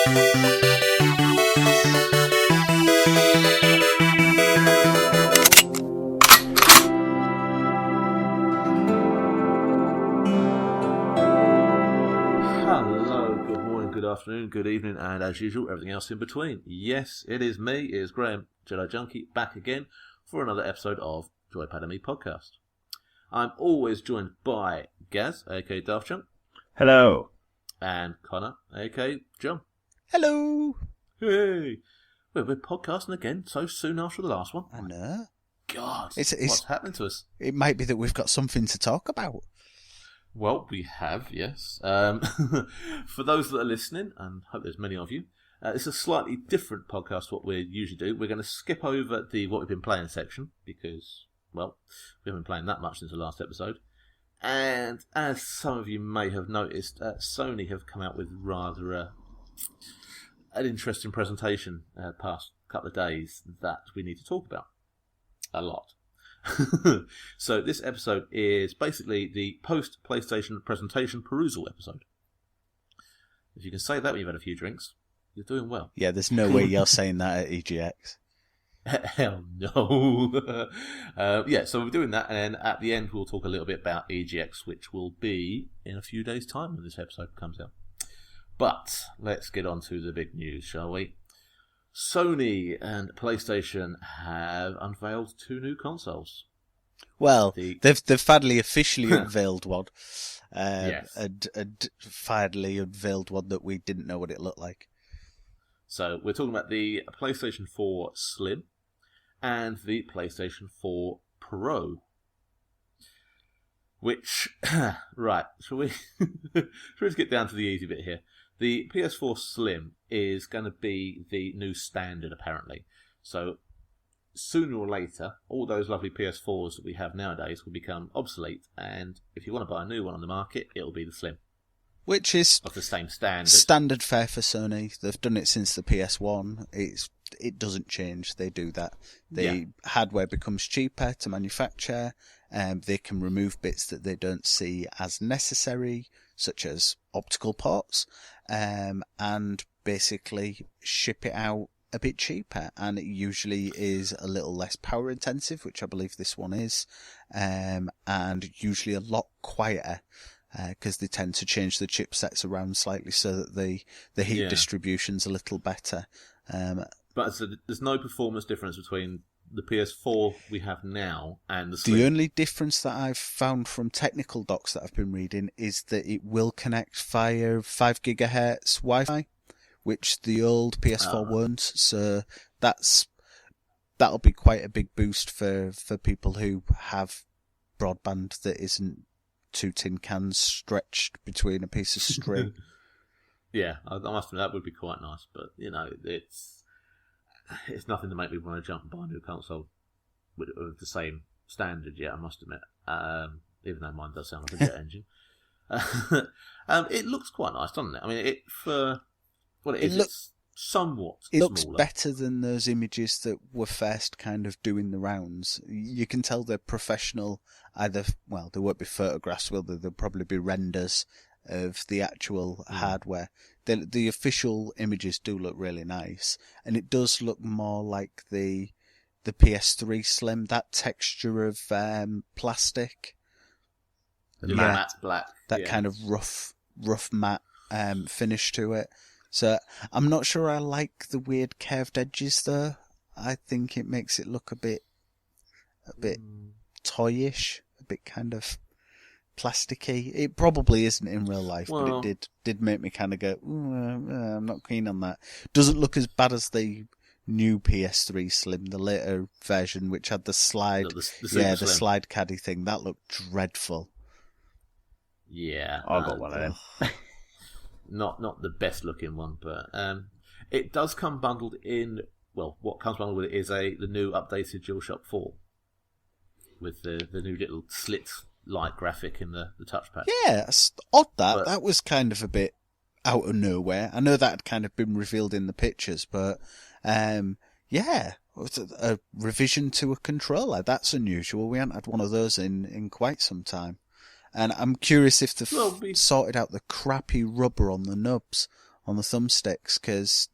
Afternoon, good evening, and as usual, everything else in between. Yes, it is me, it is Graham, Jedi Junkie, back again for another episode of JoypadAndMe podcast. I'm always joined by Gaz, aka Daft Chunk. Hello. And Connor, aka John. Hello. Hey. We're podcasting again so soon after the last one. I know. God, what's happening to us? It might be that we've got something to talk about. Well, we have, yes. For those that are listening, and I hope there's many of you, it's a slightly different podcast to what we usually do. We're going to skip over the what we've been playing section, because, well, we haven't been playing that much since the last episode. And as some of you may have noticed, Sony have come out with rather an interesting presentation past couple of days that we need to talk about a lot. So this episode is basically the post-PlayStation presentation Perusal episode. If you can say that when you've had a few drinks, you're doing well. Yeah, there's no way you're saying that at EGX. Hell no. Yeah, so we're doing that, and then at the end we'll talk a little bit about EGX, which will be in a few days' time when this episode comes out. But let's get on to the big news, shall we? Sony and PlayStation have unveiled 2 new consoles. Well, they've finally officially unveiled one, yes. and finally unveiled one that we didn't know what it looked like. So we're talking about the PlayStation 4 Slim and the PlayStation 4 Pro. Which, right, shall we just get down to the easy bit here? The PS4 Slim is going to be the new standard, apparently. So, sooner or later, all those lovely PS4s that we have nowadays will become obsolete, and if you want to buy a new one on the market, it'll be the Slim. Which is of the same standard. Standard fare for Sony. They've done it since the PS1. It doesn't change. They do that. Hardware becomes cheaper to manufacture. They can remove bits that they don't see as necessary, such as optical ports, and basically ship it out a bit cheaper. And it usually is a little less power intensive, which I believe this one is, and usually a lot quieter, because they tend to change the chipsets around slightly so that the heat distribution's a little better. But so there's no performance difference between the PS4 we have now and the Slim. The only difference that I've found from technical docs that I've been reading is that it will connect via 5 gigahertz Wi-Fi, which the old PS4 won't. So that'll be quite a big boost for people who have broadband that isn't 2 tin cans stretched between a piece of string. Yeah, I must admit that would be quite nice, but you know, it's nothing to make me want to jump and buy a new console with the same standard yet, I must admit. Even though mine does sound like a jet engine. It looks quite nice, doesn't it? I mean, it's somewhat It looks smaller. better than those images that were first kind of doing the rounds. You can tell they're professional. They won't be photographs, will they? They'll probably be renders of the actual hardware. The official images do look really nice, and it does look more like the PS3 Slim, that texture of plastic. The matte black. That kind of rough matte finish to it. So I'm not sure I like the weird curved edges though. I think it makes it look a bit toyish, a bit kind of plasticky. It probably isn't in real life, but it did make me kind of go, I'm not keen on that. Doesn't look as bad as the new PS3 Slim, the later version, which had the slide, the slide caddy thing. That looked dreadful. Yeah, I got one of them. Not the best looking one, but it does come bundled in. Well, what comes bundled with it is the new updated DualShock 4 with the new little slit light graphic in the touchpad. Yeah, it's odd that was kind of a bit out of nowhere. I know that had kind of been revealed in the pictures, but yeah, a revision to a controller. That's unusual. We haven't had one of those in quite some time. And I'm curious if they've sorted out the crappy rubber on the nubs on the thumbsticks because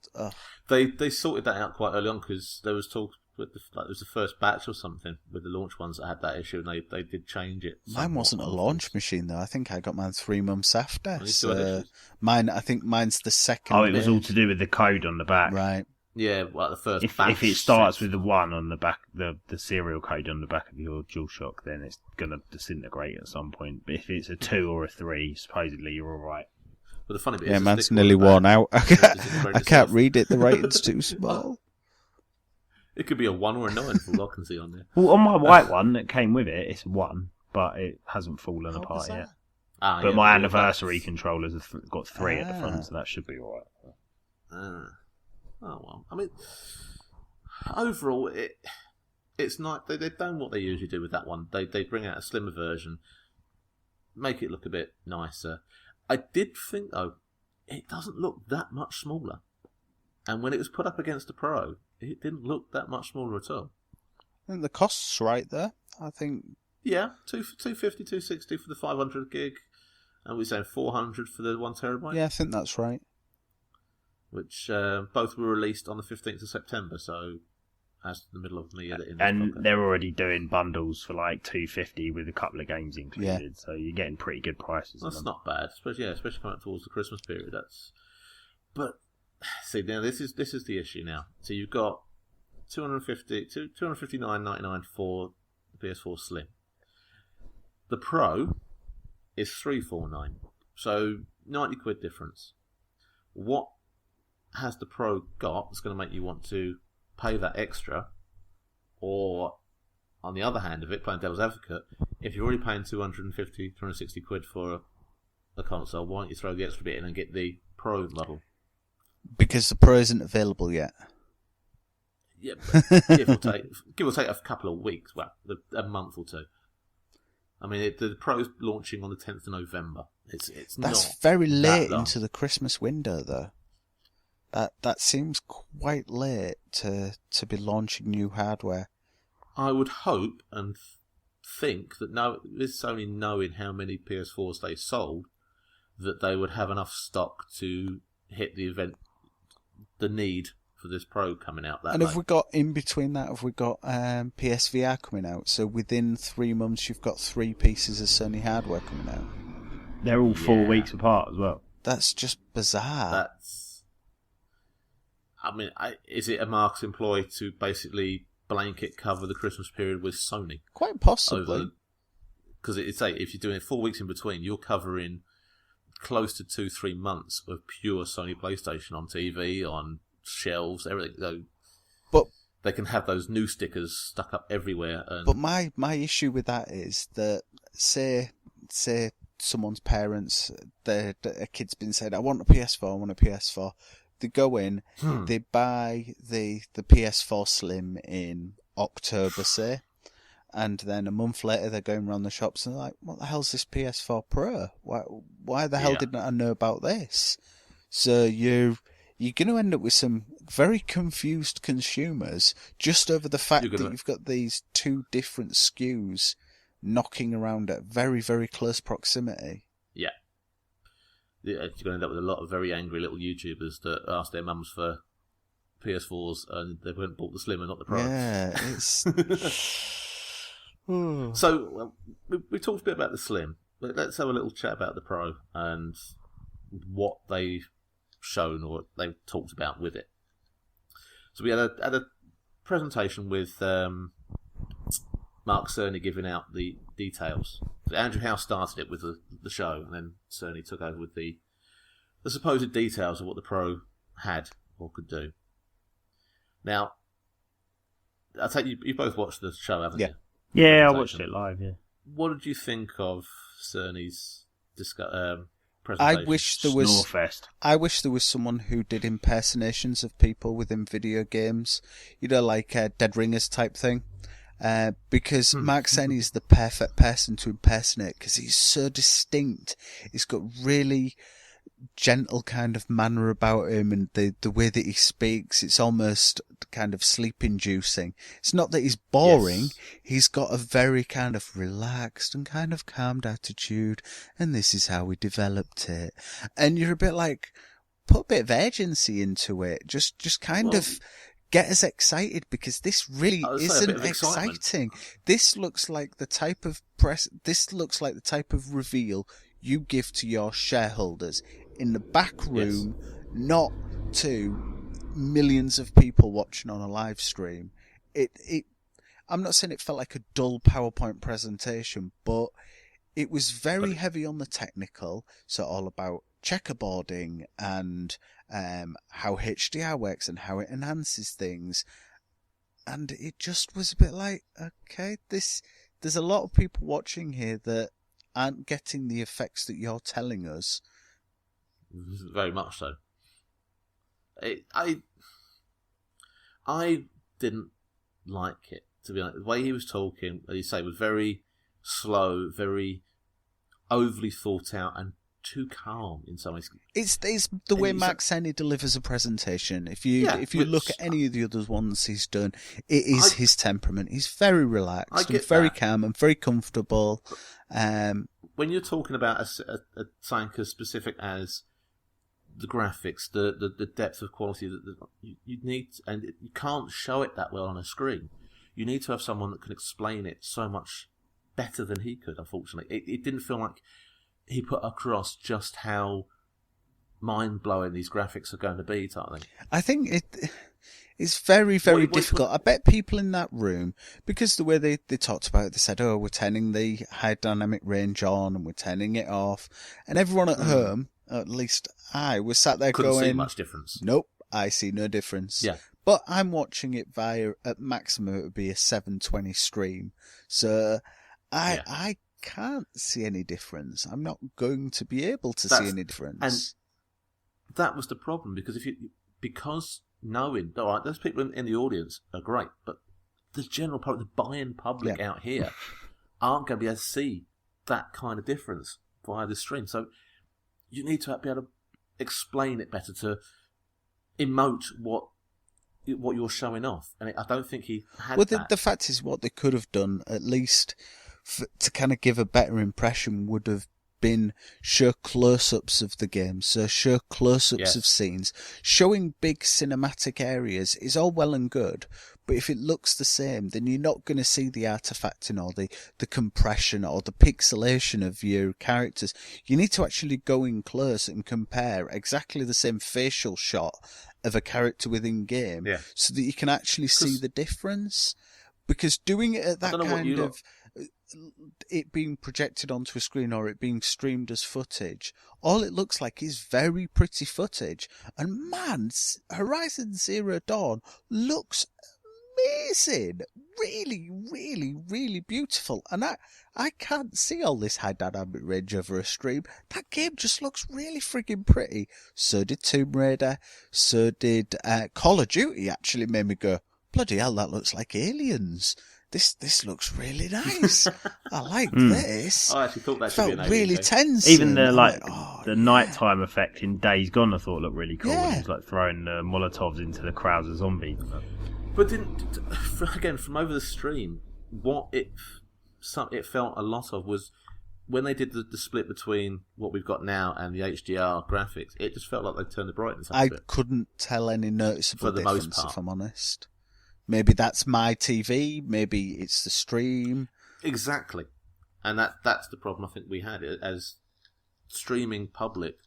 They sorted that out quite early on because there was talk with it was the first batch or something with the launch ones that had that issue, and they did change it. mine wasn't a launch machine though. I think I got mine 3 months after. You still had issues? I think mine's the second. Oh, it was all to do with the code on the back. Right. Yeah, well, the first If batch. it starts with the 1 on the back, the serial code on the back of your DualShock, then it's going to disintegrate at some point. But if it's a 2 or a 3, supposedly you're all right. But the funny bit Yeah, is mine's nearly worn out. I can't read it. The writing's too small. It could be a 1 or a 9 for all I can see on there. Well, on my white one that came with it, it's a 1, but it hasn't fallen apart yet. But my anniversary controllers have got 3 at the front, so that should be all right. Oh well, I mean, overall, it's not. They've done what they usually do with that one. They bring out a slimmer version, make it look a bit nicer. I did think though, it doesn't look that much smaller, and when it was put up against the Pro, it didn't look that much smaller at all. I think the cost's right there. I think. Yeah, 250, 260 for the 500 gig, and we're saying 400 for the 1 terabyte. Yeah, I think that's right. Which both were released on the 15th of September, so as the middle of me editing. And they're already doing bundles for like $250 with a couple of games included, so you're getting pretty good prices. That's not bad, especially coming up towards the Christmas period. But see, now this is the issue now. So you've got $259.99 for the PS4 Slim. The Pro is $349, so £90 difference. What has the Pro got that's going to make you want to pay that extra? Or, on the other hand of it, playing devil's advocate, if you're already paying 260 quid for a console, why don't you throw the extra bit in and get the Pro model? Because the Pro isn't available yet. Yeah, but give or take a couple of weeks, well, a month or two. I mean, the Pro's launching on the 10th of November. That's not very late into the Christmas window, though. That seems quite late to be launching new hardware. I would hope and think that with Sony knowing how many PS4s they sold, that they would have enough stock to hit the need for this Pro coming out that. And have we got in between that? Have we got PSVR coming out? So within 3 months, you've got 3 pieces of Sony hardware coming out. They're all 4 weeks apart as well. That's just bizarre. Is it a marketing ploy to basically blanket cover the Christmas period with Sony? Quite possibly. Because if you're doing it 4 weeks in between, you're covering close to 2-3 months of pure Sony PlayStation on TV, on shelves, everything. So but they can have those new stickers stuck up everywhere. But my issue with that is that say someone's parents, a kid's been saying, I want a PS4. They go in, they buy the PS4 Slim in October, say, and then a month later they're going around the shops and they're like, what the hell's this PS4 Pro? Why the hell didn't I know about this? So you're going to end up with some very confused consumers just over the fact that you've got these 2 different SKUs knocking around at very, very close proximity. Yeah. You're going to end up with a lot of very angry little YouTubers that ask their mums for PS4s and they went and bought the Slim and not the Pro. Yeah, it's... So, we talked a bit about the Slim. Let's have a little chat about the Pro and what they've shown or they've talked about with it. So we had a presentation with Mark Cerny giving out the details. So Andrew House started it with the show, and then Cerny took over with the supposed details of what the Pro had or could do. Now, I take you both watched the show, haven't you? Yeah, I watched it live. Yeah. What did you think of Cerny's presentation? I wish there was someone who did impersonations of people within video games, like Dead Ringers type thing. Because Mark Cerny is the perfect person to impersonate because he's so distinct. He's got really gentle kind of manner about him, and the way that he speaks, it's almost kind of sleep-inducing. It's not that he's boring. Yes. He's got a very kind of relaxed and kind of calmed attitude, and this is how we developed it. And you're a bit like, put a bit of agency into it. Just kind of get us excited, because this really isn't exciting. This looks like the type of reveal you give to your shareholders in the back room, not to millions of people watching on a live stream. I'm not saying it felt like a dull PowerPoint presentation, but it was very heavy on the technical, so all about checkerboarding and how HDR works and how it enhances things. And it just was a bit like, okay, there's a lot of people watching here that aren't getting the effects that you're telling us. Very much so. I didn't like it, to be honest. The way he was talking, as you say, was very slow, very overly thought out, and too calm in some ways. It's the way Mark Cerny delivers a presentation. If you look at any of the other ones he's done, it is his temperament. He's very relaxed and very calm and very comfortable. When you're talking about something as specific as the graphics, the depth of quality that you need, and you can't show it that well on a screen. You need to have someone that can explain it so much better than he could. Unfortunately, it didn't feel like he put across just how mind-blowing these graphics are going to be, type thing. I think it's very, very difficult. I bet people in that room, because the way they talked about it, they said, we're turning the high dynamic range on and we're turning it off. And everyone at home, at least I, was sat there Couldn't going... see much difference. Nope, I see no difference. Yeah. But I'm watching it at maximum, it would be a 720 stream. So I can't see any difference. I'm not going to be able to see any difference. And that was the problem, because knowing, all right, those people in the audience are great, but the general public, the buy-in public out here, aren't going to be able to see that kind of difference via the stream. So you need to be able to explain it better, to emote what you're showing off. And I don't think he had that. Well, the fact is, what they could have done, at least to kind of give a better impression, would have been show close-ups of the game, so show close-ups of scenes. Showing big cinematic areas is all well and good, but if it looks the same, then you're not going to see the artifacting or the compression or the pixelation of your characters. You need to actually go in close and compare exactly the same facial shot of a character within game, so that you can actually see the difference. Because doing it at that kind of it being projected onto a screen or it being streamed as footage, all it looks like is very pretty footage. And man, Horizon Zero Dawn looks amazing. Really, really, really beautiful. And I can't see all this high dynamic range over a stream. That game just looks really friggin' pretty. So did Tomb Raider. So did Call of Duty. Actually made me go, bloody hell, that looks like Aliens. This looks really nice. I like this. I actually thought that felt really tense. Even the nighttime effect in Days Gone, I thought looked really cool. Yeah. It was like throwing Molotovs into the crowds of zombies. But again, from over the stream, what it felt a lot of was when they did the split between what we've got now and the HDR graphics. It just felt like they turned the brightness up a bit. I couldn't tell any noticeable difference, if I'm honest. Maybe that's my TV. Maybe it's the stream. Exactly, and that's the problem I think we had as streaming public.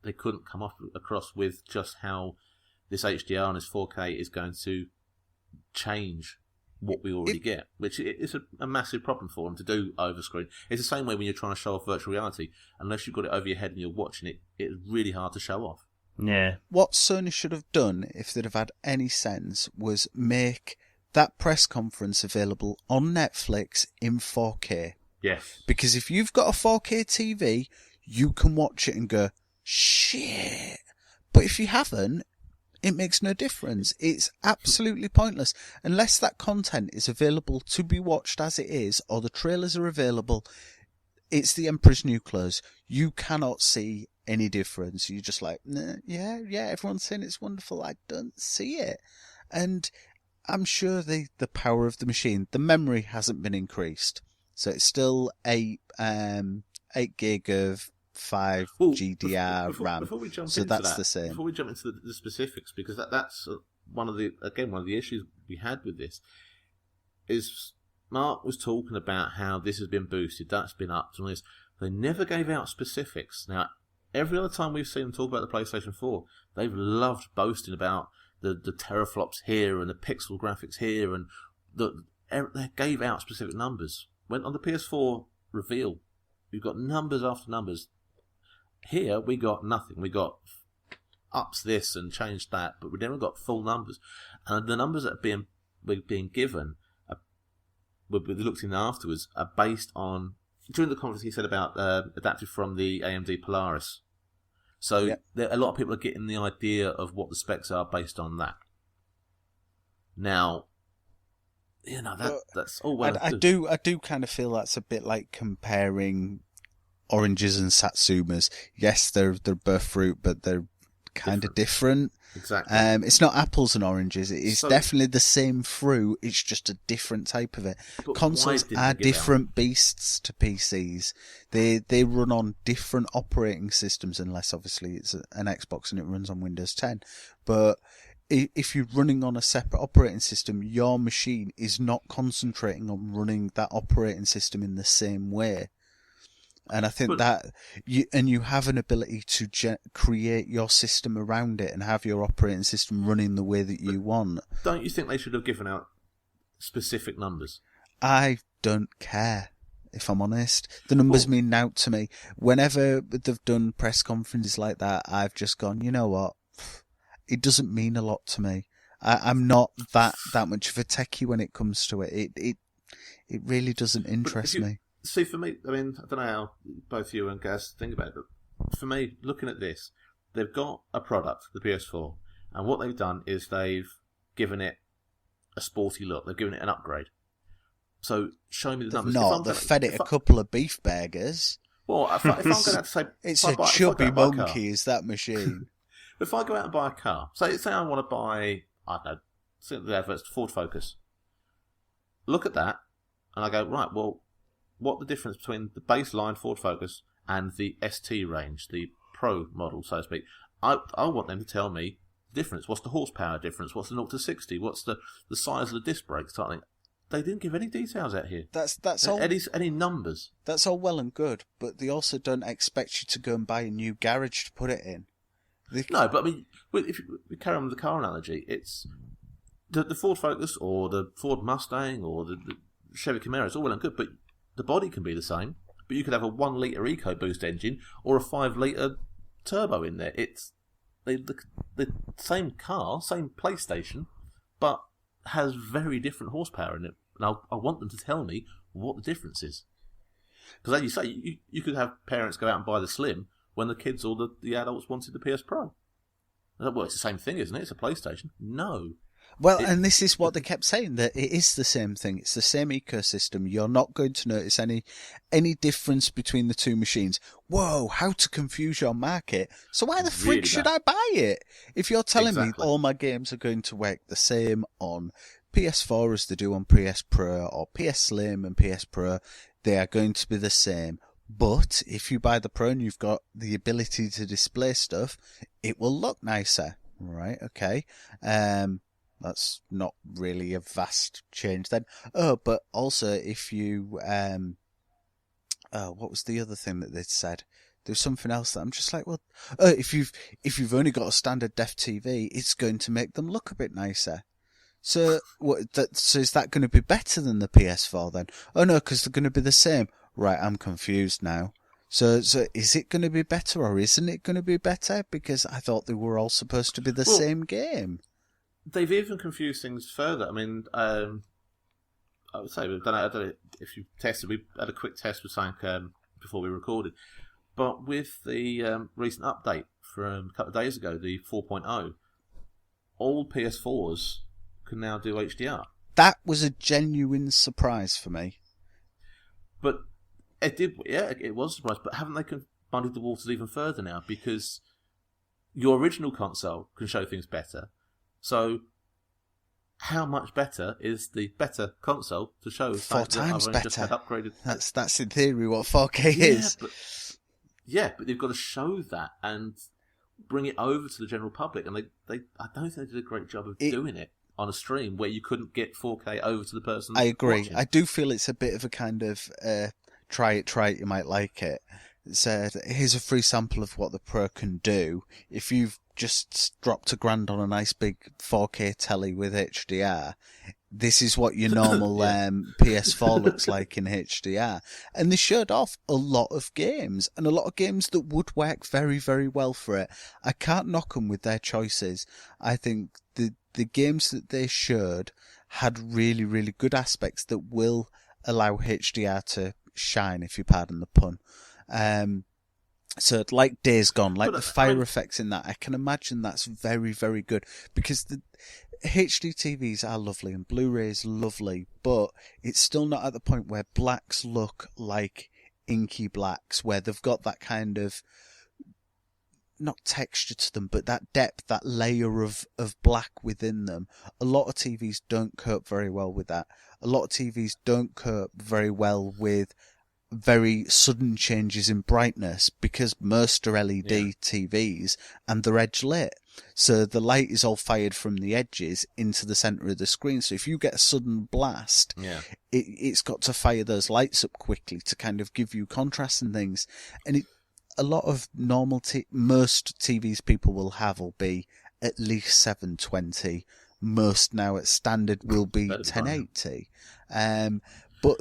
They couldn't come across with just how this HDR and this 4K is going to change what we already get, which is a massive problem for them to do over screen. It's the same way when you're trying to show off virtual reality. Unless you've got it over your head and you're watching it, it's really hard to show off. Yeah. What Sony should have done, if they'd have had any sense, was make that press conference available on Netflix in 4K. Yes. Because if you've got a 4K TV, you can watch it and go, shit. But if you haven't, it makes no difference. It's absolutely pointless. Unless that content is available to be watched as it is, or the trailers are available, it's the Emperor's New Clothes. You cannot see any difference. You're just like, nah, yeah, everyone's saying it's wonderful. I don't see it. And I'm sure the power of the machine, the memory hasn't been increased. So it's still 8 gig of 5 GDR RAM. Before we jump so into that's that, the same. Before we jump into the specifics, because that's one of the issues we had with this is Mark was talking about how this has been boosted, that's been upped, and this. They never gave out specifics. Now, every other time we've seen them talk about the PlayStation 4, they've loved boasting about the teraflops here and the pixel graphics here, and they gave out specific numbers. When on the PS4 reveal, we've got numbers after numbers. Here, we got nothing. We got ups this and changed that, but we never got full numbers. And the numbers that are being given, we looked in afterwards, are based on... During the conference, he said about adapted from the AMD Polaris. So a lot of people are getting the idea of what the specs are based on that. Now, that's all well. I do kind of feel that's a bit like comparing oranges and satsumas. Yes, they're both fruit, but they're kind of different. Exactly. It's not apples and oranges. It's definitely the same fruit. It's just a different type of it. Consoles are different beasts to PCs. They run on different operating systems, unless obviously it's an Xbox and it runs on Windows 10. But if you're running on a separate operating system, your machine is not concentrating on running that operating system in the same way. And I think you have an ability to create your system around it and have your operating system running the way that you want. Don't you think they should have given out specific numbers? I don't care, if I'm honest. The numbers mean naught to me. Whenever they've done press conferences like that, I've just gone, you know what? It doesn't mean a lot to me. I'm not that much of a techie when it comes to it. It really doesn't interest me. See, for me, I mean, I don't know how both you and Gaz think about it, but for me, looking at this, they've got a product, the PS4, and what they've done is they've given it a sporty look. They've given it an upgrade. So, show me the numbers. They've fed it a couple of beef burgers. Well, if I'm going to have to say... It's a chubby monkey, is that machine. If I go out and buy a car, say I want to buy, I don't know, see the adverts, Ford Focus. Look at that, and I go, right, well, what the difference between the baseline Ford Focus and the ST range, the Pro model, so to speak. I want them to tell me the difference. What's the horsepower difference? What's the 0 to 60? What's the size of the disc brakes? Something. They didn't give any details out here. That's all. Any numbers. That's all well and good, but they also don't expect you to go and buy a new garage to put it in. No, but I mean, if we carry on with the car analogy, it's the Ford Focus or the Ford Mustang or the Chevy Camaro. It's all well and good, but the body can be the same, but you could have a 1 litre EcoBoost engine or a 5 litre turbo in there. It's the same car, same PlayStation, but has very different horsepower in it. And I want them to tell me what the difference is. Because as you say, you could have parents go out and buy the Slim when the kids or the adults wanted the PS Pro. Well, it's the same thing, isn't it? It's a PlayStation. No. Well, and this is what they kept saying, that it is the same thing. It's the same ecosystem. You're not going to notice any difference between the two machines. Whoa, how to confuse your market. So why the frick should I buy it? If you're telling me all my games are going to work the same on PS4 as they do on PS Pro, or PS Slim and PS Pro, they are going to be the same. But if you buy the Pro and you've got the ability to display stuff, it will look nicer. Right, okay. That's not really a vast change then. Oh, but also if you, what was the other thing that they'd said? There's something else that I'm just like, well, if you've only got a standard def TV, it's going to make them look a bit nicer. So so is that going to be better than the PS4 then? Oh no, because they're going to be the same. Right, I'm confused now. So is it going to be better or isn't it going to be better? Because I thought they were all supposed to be the same game. They've even confused things further. I mean, I would say I don't know if you tested. We had a quick test with something before we recorded, but with the recent update from a couple of days ago, the 4.0, all PS4s can now do HDR. That was a genuine surprise for me. But it did, yeah, it was a surprise. But haven't they muddied the waters even further now? Because your original console can show things better. So, how much better is the better console to show? 4 times better. Just had upgraded. That's in theory what 4K is. But Yeah, but they've got to show that and bring it over to the general public, and I don't think they did a great job of doing it on a stream where you couldn't get 4K over to the person. I agree. Watching. I do feel it's a bit of a kind of try it, you might like it. Here's a free sample of what the Pro can do. If you've just dropped $1,000 on a nice big 4K telly with HDR, this is what your normal PS4 looks like in HDR. And they showed off a lot of games, and a lot of games that would work very, very well for it. I can't knock them with their choices. I think the games that they showed had really, really good aspects that will allow HDR to shine, if you pardon the pun. So like Days Gone, like the fire effects in that, I can imagine that's very, very good, because the HD TVs are lovely and Blu-ray is lovely, but it's still not at the point where blacks look like inky blacks, where they've got that kind of, not texture to them, but that depth, that layer of black within them. A lot of TVs don't cope very well with that. A lot of TVs don't cope very well with very sudden changes in brightness, because most are LED TVs and they're edge lit. So the light is all fired from the edges into the centre of the screen. So if you get a sudden blast, it's got to fire those lights up quickly to kind of give you contrast and things. And a lot of most TVs people will have will be at least 720. Most now at standard will be 1080. But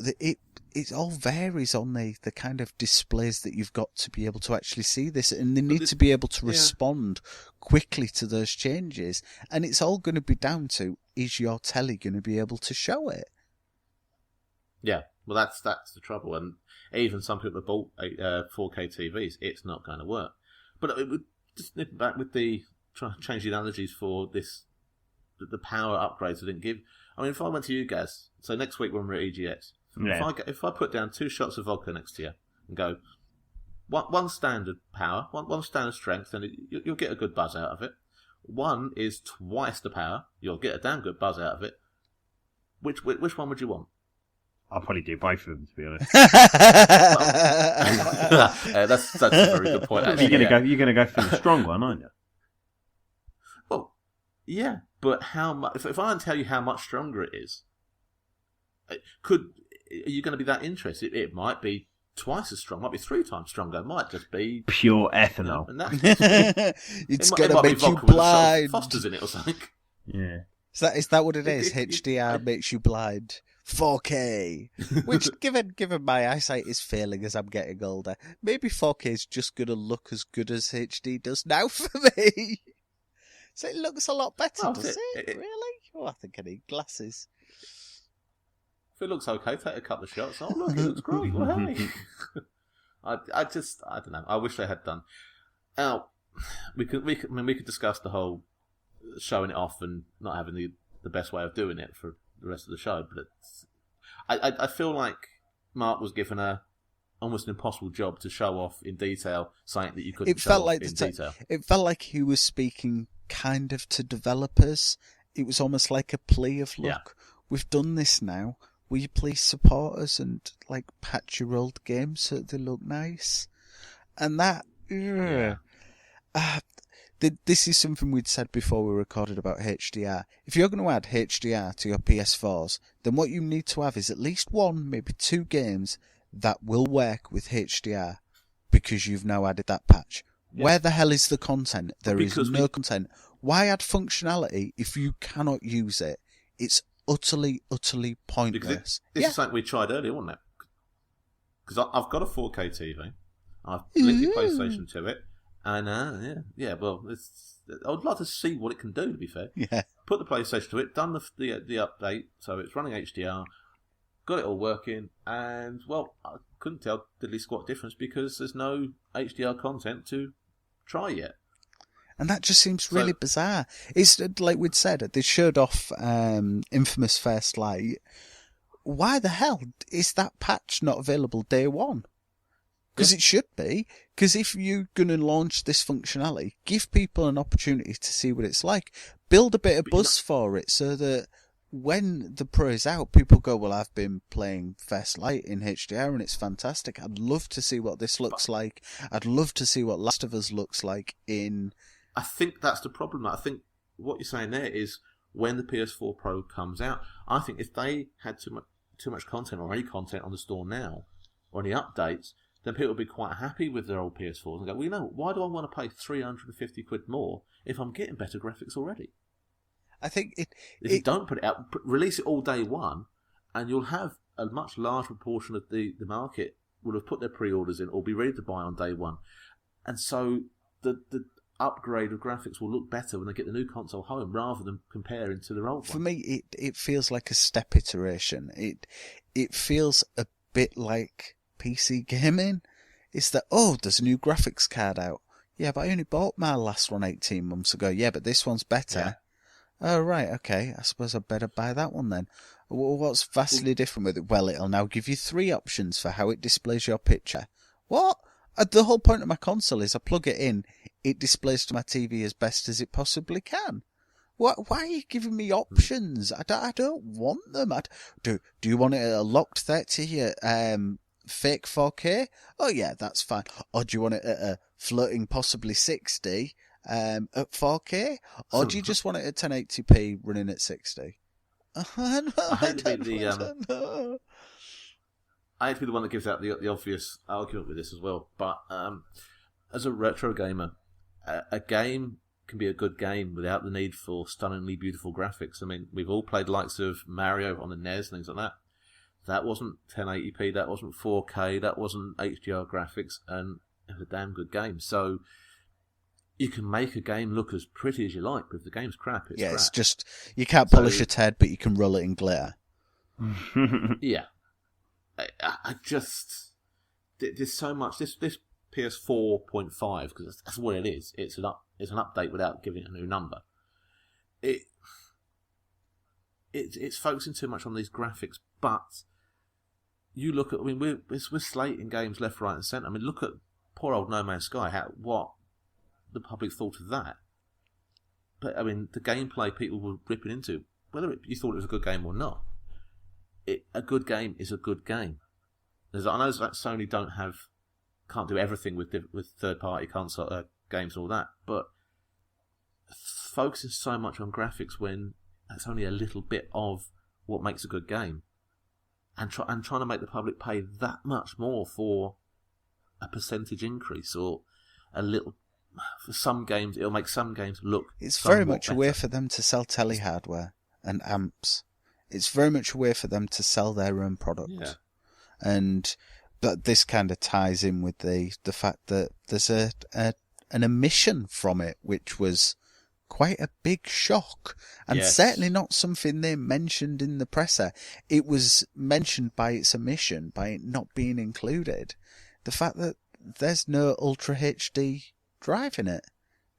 it all varies on the kind of displays that you've got to be able to actually see this, and they need to be able to respond quickly to those changes. And it's all going to be down to, is your telly going to be able to show it? Yeah, well, that's the trouble. And even some people have bought 4K TVs, it's not going to work. But it would just nip back with trying to change the analogies for this, the power upgrades I didn't give. I mean, if I went to you guys, so next week when we're at EGX, if I put down 2 shots of vodka next to you and go, one standard power, one standard strength, and you'll get a good buzz out of it. One is twice the power, you'll get a damn good buzz out of it. Which one would you want? I'll probably do both of them, to be honest. That's a very good point. Actually, you're gonna go for the strong one, aren't you? Well, yeah, but how much? If I don't tell you how much stronger it is, are you going to be that interested? It might be twice as strong, might be 3 times stronger, it might just be pure ethanol. It's going to make you blind. Foster's in it or something. Yeah. Is that what it is? HDR makes you blind. 4K. Which, given my eyesight is failing as I'm getting older, maybe 4K is just going to look as good as HD does now for me. So it looks a lot better, does it? Really? Oh, I think I need glasses. If it looks okay, take a couple of shots. Oh, look, it looks great. Well, hey. I don't know. I wish they had done. Now, we could discuss the whole showing it off and not having the best way of doing it for the rest of the show, but I feel like Mark was given almost an impossible job to show off in detail something that you couldn't show off in detail. It felt like he was speaking kind of to developers. It was almost like a plea of, look, we've done this now. Will you please support us and patch your old games so that they look nice? And that, this is something we'd said before we recorded about HDR. If you're going to add HDR to your PS4s, then what you need to have is at least 1, maybe 2 games that will work with HDR, because you've now added that patch. Yeah. Where the hell is the content? There is no content. Why add functionality if you cannot use it? It's utterly pointless. This is something we tried earlier, wasn't it? Because I've got a 4K TV. I've linked the PlayStation to it. And, well, I would like to see what it can do, to be fair. Yeah. Put the PlayStation to it, done the update, so it's running HDR, got it all working, and, well, I couldn't tell diddly squat difference because there's no HDR content to try yet. And that just seems really bizarre. It's like we'd said, they showed off Infamous First Light. Why the hell is that patch not available day one? Because it should be. Because if you're going to launch this functionality, give people an opportunity to see what it's like. Build a bit of buzz for it so that when the Pro is out, people go, well, I've been playing First Light in HDR and it's fantastic. I'd love to see what this looks like. I'd love to see what Last of Us looks like in... I think that's the problem. I think what you're saying there is when the PS4 Pro comes out, I think if they had too much content or any content on the store now, or any updates, then people would be quite happy with their old PS4s and go, well, you know, why do I want to pay 350 quid more if I'm getting better graphics already? I think if you don't put it out, release it all day one, and you'll have a much larger proportion of the market will have put their pre-orders in or be ready to buy on day one. And so the upgrade of graphics will look better when they get the new console home rather than comparing to their old one. For me, it feels like a step iteration. It feels a bit like PC gaming. It's that, oh, there's a new graphics card out. Yeah, but I only bought my last one 18 months ago. Yeah, but this one's better. Yeah. Oh, right, okay. I suppose I better buy that one then. What's vastly different with it? Well, it'll now give you 3 options for how it displays your picture. What? The whole point of my console is I plug it in, it displays to my TV as best as it possibly can. Why are you giving me options? I don't want them. Do you want it at a locked 30 fake 4K? Oh, yeah, that's fine. Or do you want it at a floating possibly 60 at 4K? Or do you just want it at 1080p running at 60? I hate to be the one that gives out the obvious argument with this as well. But as a retro gamer, a game can be a good game without the need for stunningly beautiful graphics. I mean, we've all played the likes of Mario on the NES and things like that. That wasn't 1080p, that wasn't 4K, that wasn't HDR graphics, and it was a damn good game. So you can make a game look as pretty as you like, but if the game's crap, it's crap. It's just, you can't polish its head, but you can roll it in glitter. Yeah. I just... There's so much... This PS4.5, because that's what it is. It's an update without giving it a new number. It's focusing too much on these graphics, but you look at... I mean, we're slating games left, right and centre. I mean, look at poor old No Man's Sky, what the public thought of that. But, I mean, the gameplay people were ripping into, whether you thought it was a good game or not, a good game is a good game. I know that Sony can't do everything with third-party console games and all that, but focusing so much on graphics when that's only a little bit of what makes a good game, and trying to make the public pay that much more for a percentage increase or a little. For some games, it'll make some games look. It's very much a way for them to sell tele hardware and amps. It's very much a way for them to sell their own product. Yeah. And but this kind of ties in with the fact that there's an emission from it, which was quite a big shock, and certainly not something they mentioned in the presser. It was mentioned by its emission, by it not being included. The fact that there's no Ultra HD drive in it.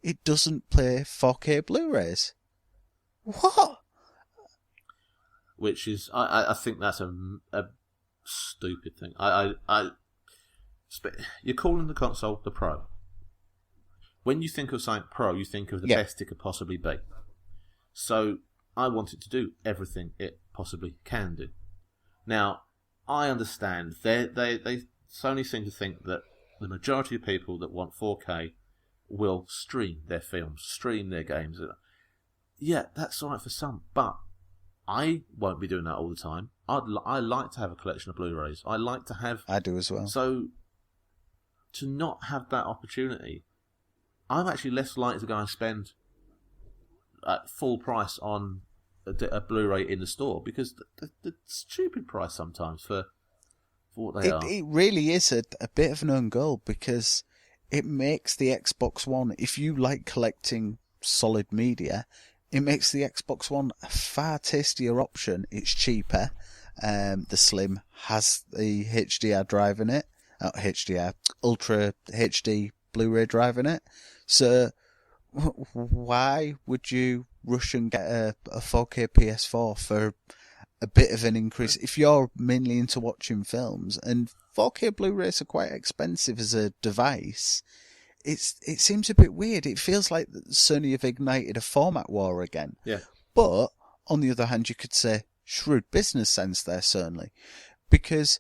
It doesn't play 4K Blu-rays. What? Which is, I think that's a stupid thing. You're calling the console the Pro. When you think of something Pro, you think of the best it could possibly be. So I want it to do everything it possibly can do. Now, I understand Sony seem to think that the majority of people that want 4K will stream their films, stream their games. Yeah, that's all right for some, but I won't be doing that all the time. I like to have a collection of Blu-rays. I like to have... I do as well. So, to not have that opportunity, I'm actually less likely to go and spend full price on a Blu-ray in the store, because the stupid price sometimes for what they are. It really is a bit of an own goal, because it makes the Xbox One, if you like collecting solid media, it makes the Xbox One a far tastier option. It's cheaper. The Slim has the HDR drive in it. HDR, Ultra HD Blu-ray drive in it. So why would you rush and get a 4K PS4 for a bit of an increase if you're mainly into watching films? And 4K Blu-rays are quite expensive as a device. It seems a bit weird. It feels like Sony have ignited a format war again. Yeah. But on the other hand, you could say shrewd business sense there, certainly. Because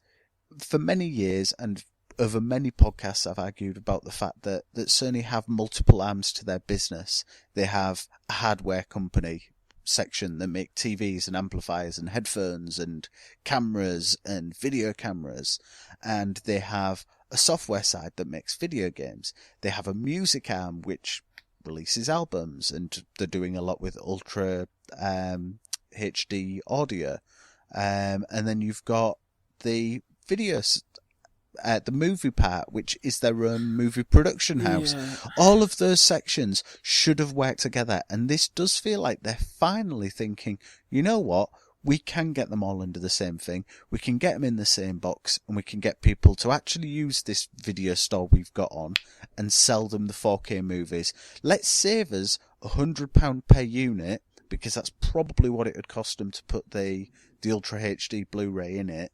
for many years, and over many podcasts, I've argued about the fact that Sony have multiple arms to their business. They have a hardware company section that make TVs and amplifiers and headphones and cameras and video cameras. And they have a software side that makes video games. They have a music arm which releases albums, and they're doing a lot with ultra HD audio. And then you've got the videos, the movie part, which is their own movie production house. Yeah. All of those sections should have worked together, and this does feel like they're finally thinking, you know what, we can get them all into the same thing, we can get them in the same box, and we can get people to actually use this video store we've got on and sell them the 4K movies. Let's save us £100 per unit, because that's probably what it would cost them to put the Ultra HD Blu-ray in it.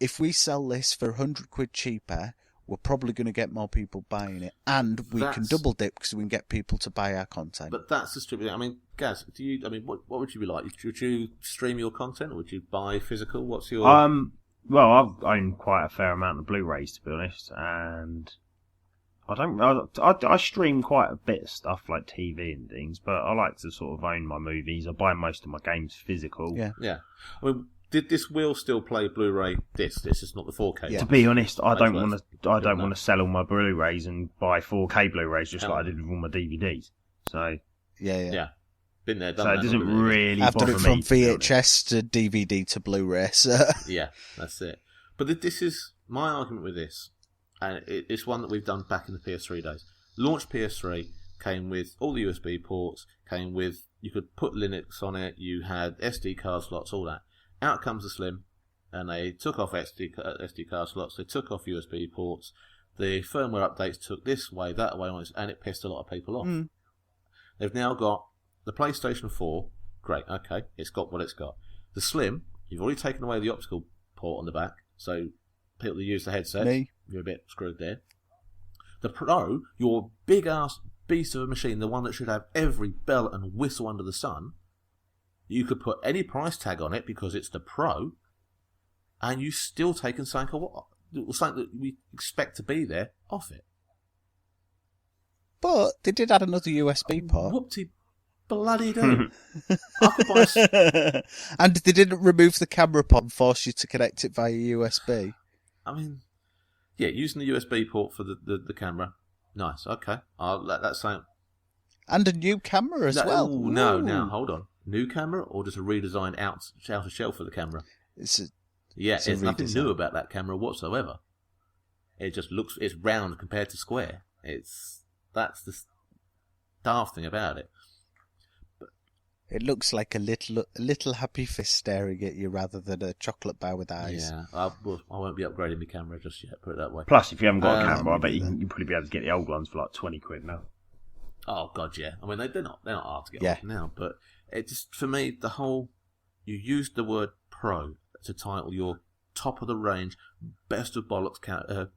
If we sell this for £100 cheaper, we're probably going to get more people buying it, and we can double dip because we can get people to buy our content. But that's distributing. I mean, Gaz, what would you be like? Would you stream your content, or would you buy physical? What's your? Well, I own quite a fair amount of Blu-rays, to be honest, and I stream quite a bit of stuff like TV and things, but I like to sort of own my movies. I buy most of my games physical. Yeah. I mean, did this will still play Blu-ray disc? This is not the 4K. Yeah. To be honest, I don't want to sell all my Blu-rays and buy 4K Blu-rays just like I did with all my DVDs. So yeah. Been there, done that. So it doesn't really bother me. I've done it from VHS to DVD to Blu-ray. So. Yeah, that's it. But this is my argument with this, and it's one that we've done back in the PS3 days. Launched PS3 came with all the USB ports, came with, you could put Linux on it, you had SD card slots, all that. Out comes the Slim, and they took off SD card slots, they took off USB ports, the firmware updates took this way, that way, and it pissed a lot of people off. They've now got the PlayStation 4, great, okay, it's got what it's got. The Slim, you've already taken away the optical port on the back, so people that use the headset, you're a bit screwed there. The Pro, your big-ass beast of a machine, the one that should have every bell and whistle under the sun, you could put any price tag on it because it's the Pro, and you still taken something that we expect to be there off it. But they did add another USB port. Whoopty bloody do. I could buy and they didn't remove the camera port and force you to connect it via USB. I mean, yeah, using the USB port for the camera. Nice, okay. I'll let that sound. And a new camera as well. No, hold on. New camera or just a redesigned outer shell for the camera? There's nothing new about that camera whatsoever. It just looks, it's round compared to square. That's the daft thing about it. But it looks like a little happy fist staring at you rather than a chocolate bar with eyes. Yeah, I won't be upgrading my camera just yet, put it that way. Plus, if you haven't got a camera, I bet you'll probably be able to get the old ones for like £20 now. Oh god, yeah. I mean, they're not hard to get off now, but it just, for me, the whole, you used the word Pro to title your top of the range, best of bollocks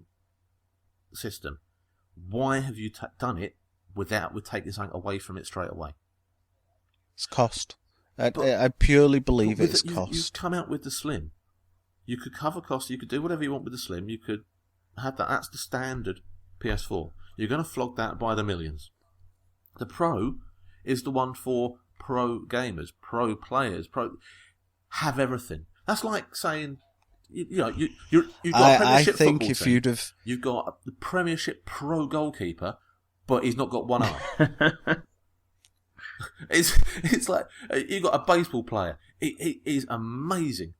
system. Why have you done it with taking something away from it straight away? It's cost. I purely believe it's cost. You come out with the Slim. You could cover costs. You could do whatever you want with the Slim. You could have that. That's the standard PS4. You're going to flog that by the millions. The Pro is the one for pro gamers, pro players, have everything. That's like saying, you've got a Premiership football team. You've got the Premiership pro goalkeeper, but he's not got one arm. It's like you've got a baseball player. He is amazing,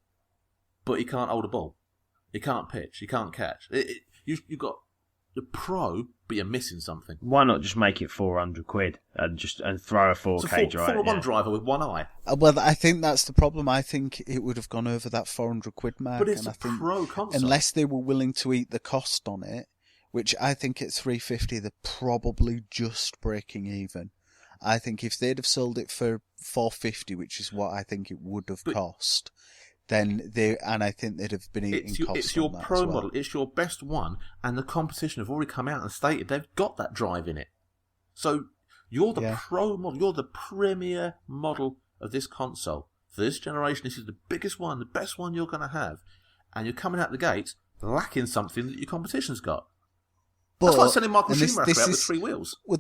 but he can't hold a ball. He can't pitch. He can't catch. You've got the Pro, but you're missing something. Why not just make it £400 and throw a 4K drive? Formula One driver with one eye. Well, I think that's the problem. I think it would have gone over that £400 mark. But it's a Pro console. Unless they were willing to eat the cost on it, which I think at $350 they're probably just breaking even. I think if they'd have sold it for $450, which is what I think it would have cost, then I think they'd have been eating costs. It's your Pro model. It's your best one, and the competition have already come out and stated they've got that drive in it. So you're the Pro model. You're the premier model of this console for this generation. This is the biggest one, the best one you're going to have, and you're coming out the gates lacking something that your competition's got. But, that's like sending Michael Schumacher out with 3 wheels. Well,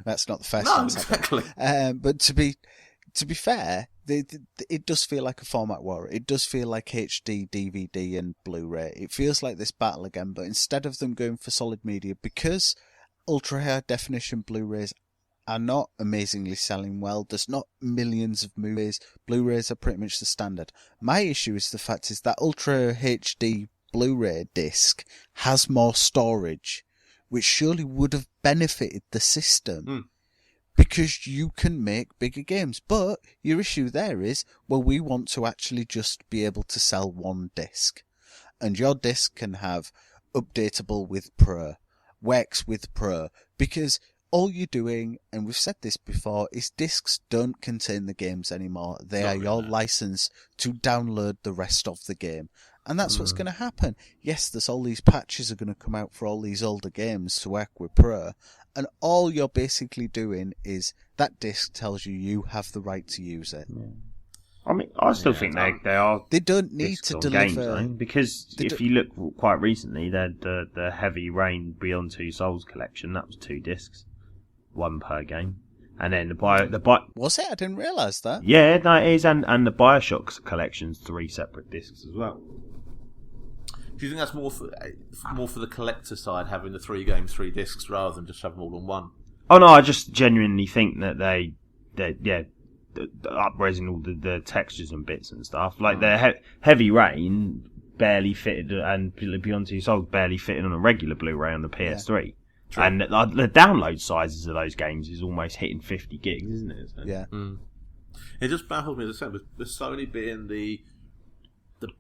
that's not the first no, time. Exactly. But to be fair, it does feel like a format war. It does feel like HD, DVD, and Blu-ray. It feels like this battle again, but instead of them going for solid media, because ultra high definition Blu-rays are not amazingly selling well, there's not millions of movies. Blu-rays are pretty much the standard. My issue is the fact is that ultra HD Blu-ray disc has more storage, which surely would have benefited the system. Because you can make bigger games. But your issue there is, well, we want to actually just be able to sell one disc. And your disc can have updatable with Pro, WEX with Pro, because all you're doing, and we've said this before, is discs don't contain the games anymore. They are your license to download the rest of the game. And that's what's going to happen. Yes, there's all these patches are going to come out for all these older games to work with Pro, and all you're basically doing is that disc tells you have the right to use it. Yeah. I mean, I still think they are. They don't need to deliver games, because if you look quite recently, the Heavy Rain Beyond Two Souls collection, that was 2 discs, 1 per game. And then was it? I didn't realise that. Yeah, no, it is, and the Bioshock collection's 3 separate discs as well. Do you think that's more for the collector side, having the 3 games, 3 discs, rather than just having them all in one? Oh no, I just genuinely think that they upraising all the textures and bits and stuff. Like the Heavy Rain barely fitted, and Beyond Two Souls barely fitted on a regular Blu-ray on the PS3. Yeah. True. And the download sizes of those games is almost hitting 50 gigs, isn't it? So. Yeah. It just baffles me, as I said, with Sony being the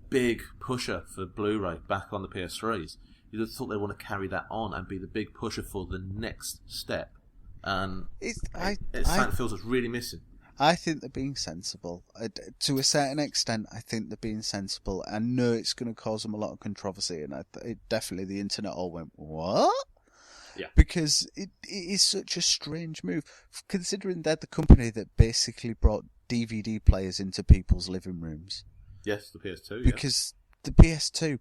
big pusher for Blu-ray back on the PS3s. You'd have thought they want to carry that on and be the big pusher for the next step. And it feels it's really missing. I think they're being sensible. To a certain extent, I think they're being sensible. I know it's going to cause them a lot of controversy, and definitely the internet all went, what? Yeah. Because it is such a strange move, considering they're the company that basically brought DVD players into people's living rooms. Yes, the PS2. Because the PS2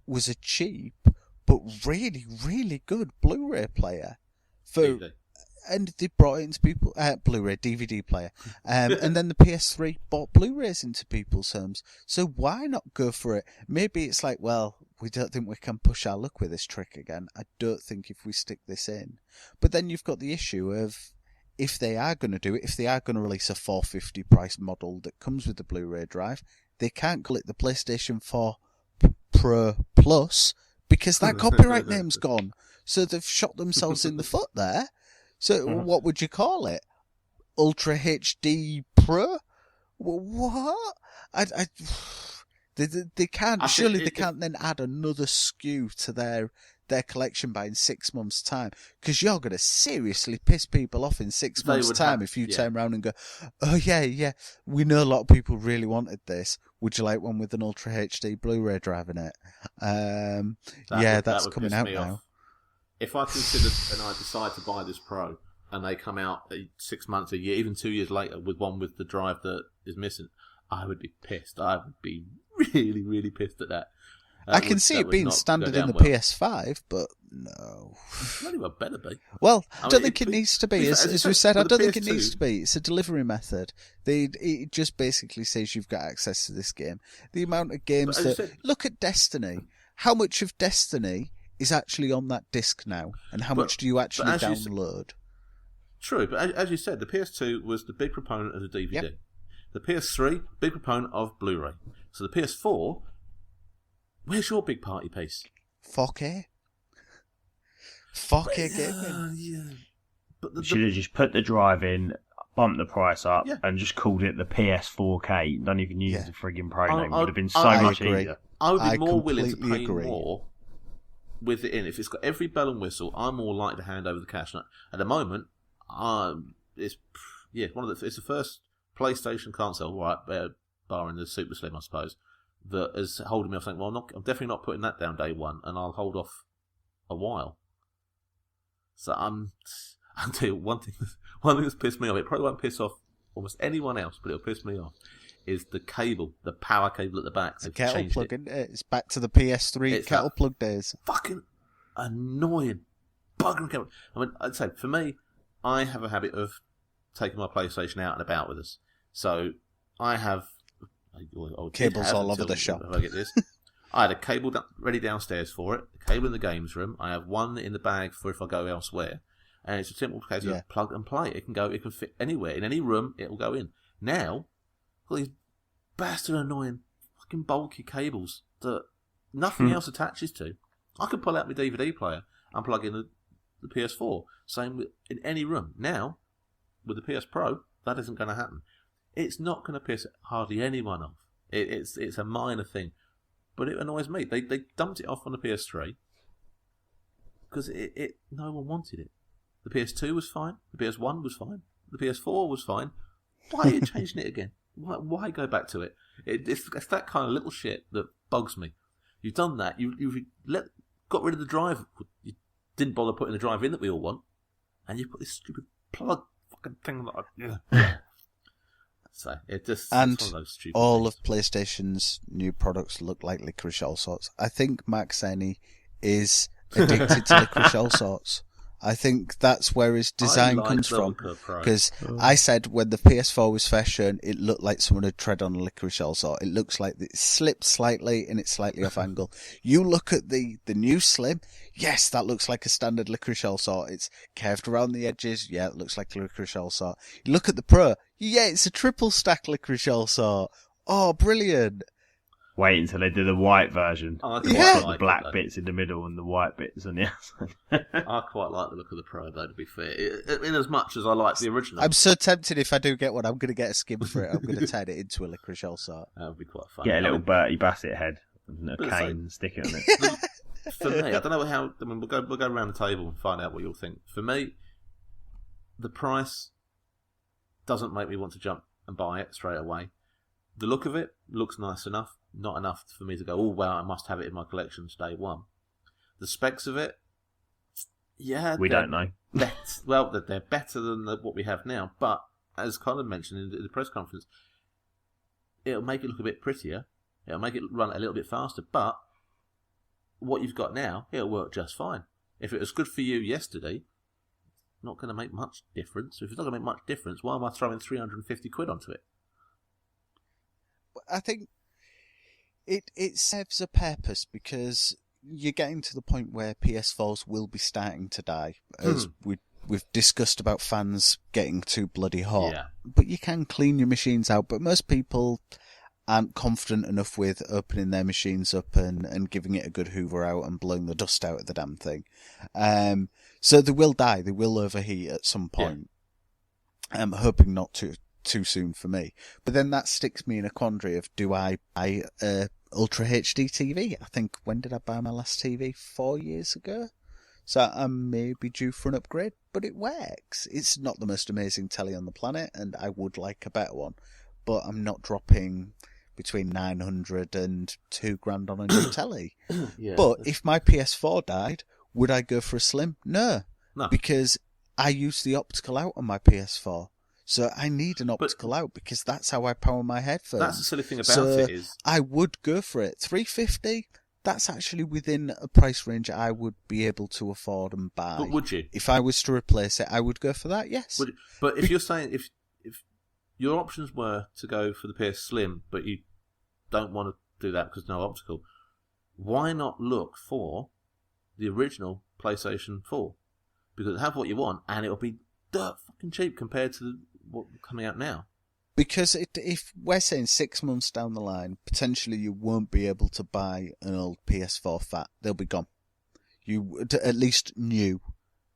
was a cheap but really, really good Blu-ray player. And they brought it into people Blu-ray DVD player, and then the PS3 brought Blu-rays into people's homes. So why not go for it? Maybe it's like, well, we don't think we can push our luck with this trick again. I don't think if we stick this in. But then you've got the issue of, if they are going to do it, if they are going to release a $450 price model that comes with the Blu-ray drive, they can't call it the PlayStation 4 Pro Plus, because that copyright name's gone. So they've shot themselves in the foot there. So what would you call it? Ultra HD Pro? What? They can't. Surely they can't then add another SKU to their collection by in 6 months' time, because you're going to seriously piss people off in 6 months' time if you turn around and go, oh yeah, we know a lot of people really wanted this. Would you like one with an Ultra HD Blu-ray drive in it? That's coming out now. Off. If I consider and I decide to buy this Pro, and they come out 6 months, a year, even 2 years later with one with the drive that is missing, I would be pissed. I would be really, really pissed at that. I can see it being standard in the PS5, but no. Bloody well better be. Well, I don't think it needs to be. As we said, I don't think it needs to be. It's a delivery method. It just basically says you've got access to this game. The amount of games that... Look at Destiny. How much of Destiny is actually on that disc now? And how much do you actually download? True, but as you said, the PS2 was the big proponent of the DVD. Yep. The PS3, big proponent of Blu-ray. So the PS4... Where's your big party piece? 4K. 4K gaming. Yeah. But you should have just put the drive in, bumped the price up, and just called it the PS4K. Don't even use the frigging pro name. It would have been so much easier. I would be more willing to pay more with it in. If it's got every bell and whistle, I'm more likely to hand over the cash. At the moment, it's the first PlayStation console, right, barring the Super Slim, I suppose, that is holding me off saying, well, I'm definitely not putting that down day one, and I'll hold off a while. So I'll tell you one thing that's pissed me off. It probably won't piss off almost anyone else, but it'll piss me off, is the cable, the power cable at the back. It's a kettle plug, isn't it? It's back to the PS3 kettle plug days. Fucking annoying buggering cable. I mean, I'd say for me, I have a habit of taking my PlayStation out and about with us. So I have cables all over the shop. If I get this, I had a cable ready downstairs for it, a cable in the games room. I have one in the bag for if I go elsewhere, and it's a simple case of plug and play. It can fit anywhere in any room. It will go in. Now, all these bastard annoying fucking bulky cables that nothing else attaches to. I could pull out my DVD player and plug in the PS4. Same in any room. Now, with the PS Pro, that isn't going to happen. It's not going to piss hardly anyone off. It's a minor thing, but it annoys me. They dumped it off on the PS3 because no one wanted it. The PS2 was fine. The PS1 was fine. The PS4 was fine. Why are you changing it again? Why go back to it? It's that kind of little shit that bugs me. You've done that. You've got rid of the drive. You didn't bother putting the drive in that we all want, and you put this stupid plug fucking thing that So it's one of those stupid all things. Of PlayStation's new products look like licorice all sorts. I think Mark Cerny is addicted to licorice all sorts. I think that's where his design comes from. Because I said when the PS4 was first shown, it looked like someone had tread on a licorice all sort. It looks like it slipped slightly and it's slightly off angle. You look at the new Slim, yes, that looks like a standard licorice all sort. It's curved around the edges, yeah, it looks like a licorice all sort. You look at the Pro, yeah, it's a triple stack licorice all sort. Oh, brilliant. Wait until they do the white version. I Put the black bits in the middle and the white bits on the outside. I quite like the look of the Pro, though, to be fair. In as much as I like the original. I'm so tempted if I do get one, I'm going to get a skim for it. I'm going to turn it into a licorice all sort. That would be quite fun. Get a little Bertie Bassett head and a cane and stick it on it. For me, I don't know how. I mean, we'll go around the table and find out what you'll think. For me, the price doesn't make me want to jump and buy it straight away. The look of it looks nice enough. Not enough for me to go, oh, wow, I must have it in my collection day one. The specs of it, yeah. We don't know. Well, they're better than what we have now, but as Colin mentioned in the press conference, it'll make it look a bit prettier. It'll make it run a little bit faster, but what you've got now, it'll work just fine. If it was good for you yesterday, not going to make much difference. If it's not going to make much difference, why am I throwing 350 quid onto it? I think it serves a purpose because you're getting to the point where PS4s will be starting to die, as we've discussed about fans getting too bloody hot. Yeah. But you can clean your machines out, but most people aren't confident enough with opening their machines up and giving it a good hoover out and blowing the dust out of the damn thing. So they will die, they will overheat at some point. Yeah. I'm hoping not too soon for me. But then that sticks me in a quandary of, do I buy a Ultra HD TV? I think, when did I buy my last TV? 4 years ago? So I may be due for an upgrade, but it works. It's not the most amazing telly on the planet, and I would like a better one. But I'm not dropping between 900 and £2,000 on a new telly. Yeah, but if my PS4 died, would I go for a Slim? No. Because I use the optical out on my PS4. So I need an optical out because that's how I power my headphones. That's the silly thing about it is, I would go for it. $350. That's actually within a price range I would be able to afford and buy. But would you? If I was to replace it, I would go for that. Yes. But if you're saying if your options were to go for the PS Slim, but you don't want to do that because no optical, why not look for the original PlayStation 4? Because it'll have what you want and it'll be dirt fucking cheap compared to what's coming out now. Because if we're saying 6 months down the line, potentially you won't be able to buy an old PS4 fat. They'll be gone. You at least new,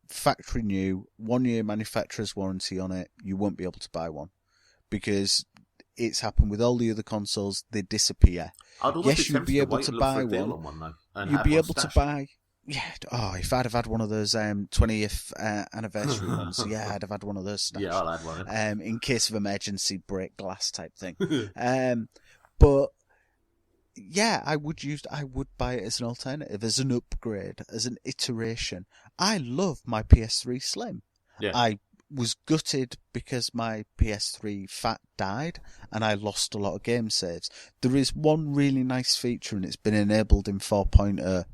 factory new, 1 year manufacturer's warranty on it. You won't be able to buy one because it's happened with all the other consoles. They disappear. Yes, you'd be able to buy one. You'd be able to buy. Yeah, if I'd have had one of those 20th anniversary ones, yeah, I'd have had one of those stashed. Yeah, I'll add one. In case of emergency, break glass type thing. But yeah, I would buy it as an alternative, as an upgrade, as an iteration. I love my PS3 Slim. Yeah. I was gutted because my PS3 Fat died and I lost a lot of game saves. There is one really nice feature, and it's been enabled in 4.0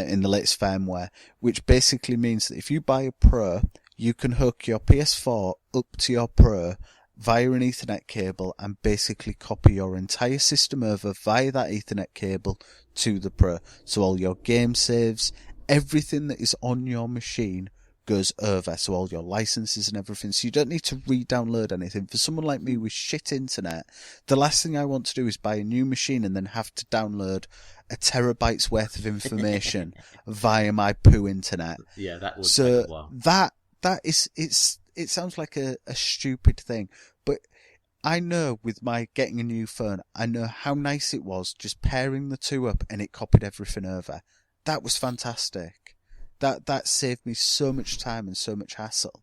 in the latest firmware, which basically means that if you buy a Pro, you can hook your PS4 up to your Pro via an Ethernet cable and basically copy your entire system over via that Ethernet cable to the Pro. So all your game saves, everything that is on your machine goes over, so all your licenses and everything, so you don't need to re-download anything. For someone like me with shit internet, the last thing I want to do is buy a new machine and then have to download a terabyte's worth of information via my poo internet. Yeah, that would so take a while. It sounds like a stupid thing, but I know with my getting a new phone, I know how nice it was just pairing the two up and it copied everything over. That was fantastic. That saved me so much time and so much hassle.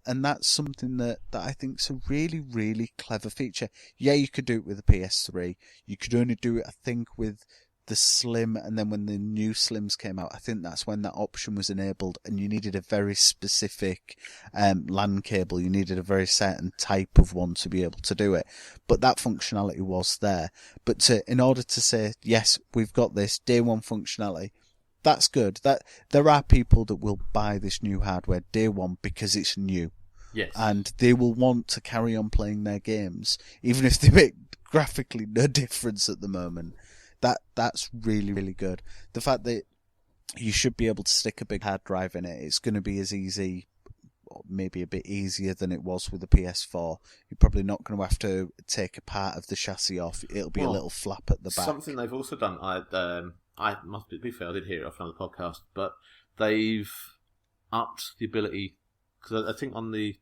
And that's something that I think is a really, really clever feature. Yeah, you could do it with a PS3. You could only do it, I think, with the Slim, and then when the new Slims came out, I think that's when that option was enabled, and you needed a very specific LAN cable. You needed a very certain type of one to be able to do it. But that functionality was there. But in order to say, yes, we've got this day one functionality, that's good. That there are people that will buy this new hardware day one because it's new. Yes. And they will want to carry on playing their games, even if they make graphically no difference at the moment. That's really, really good. The fact that you should be able to stick a big hard drive in it, it's going to be as easy, or maybe a bit easier than it was with the PS4. You're probably not going to have to take a part of the chassis off. It'll be a little flap at the back. Something they've also done, I must be fair, I did hear it off another podcast, but they've upped the ability, because I think on the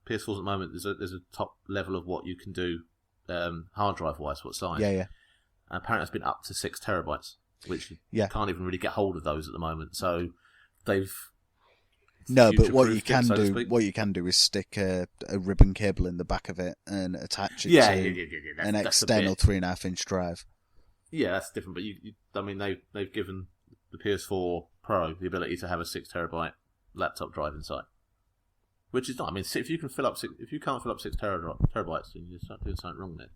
PS4s at the moment there's a top level of what you can do hard drive wise, what size. Yeah. And apparently it's been up to 6 terabytes, which you can't even really get hold of those at the moment. So they've no, but what you can do is stick a ribbon cable in the back of it and attach it to an external 3.5-inch drive. Yeah, that's different. But I mean, they've given the PS4 Pro the ability to have a 6 terabyte laptop drive inside, which is not. I mean, if you can't fill up 6 terabytes, then you're doing something wrong there.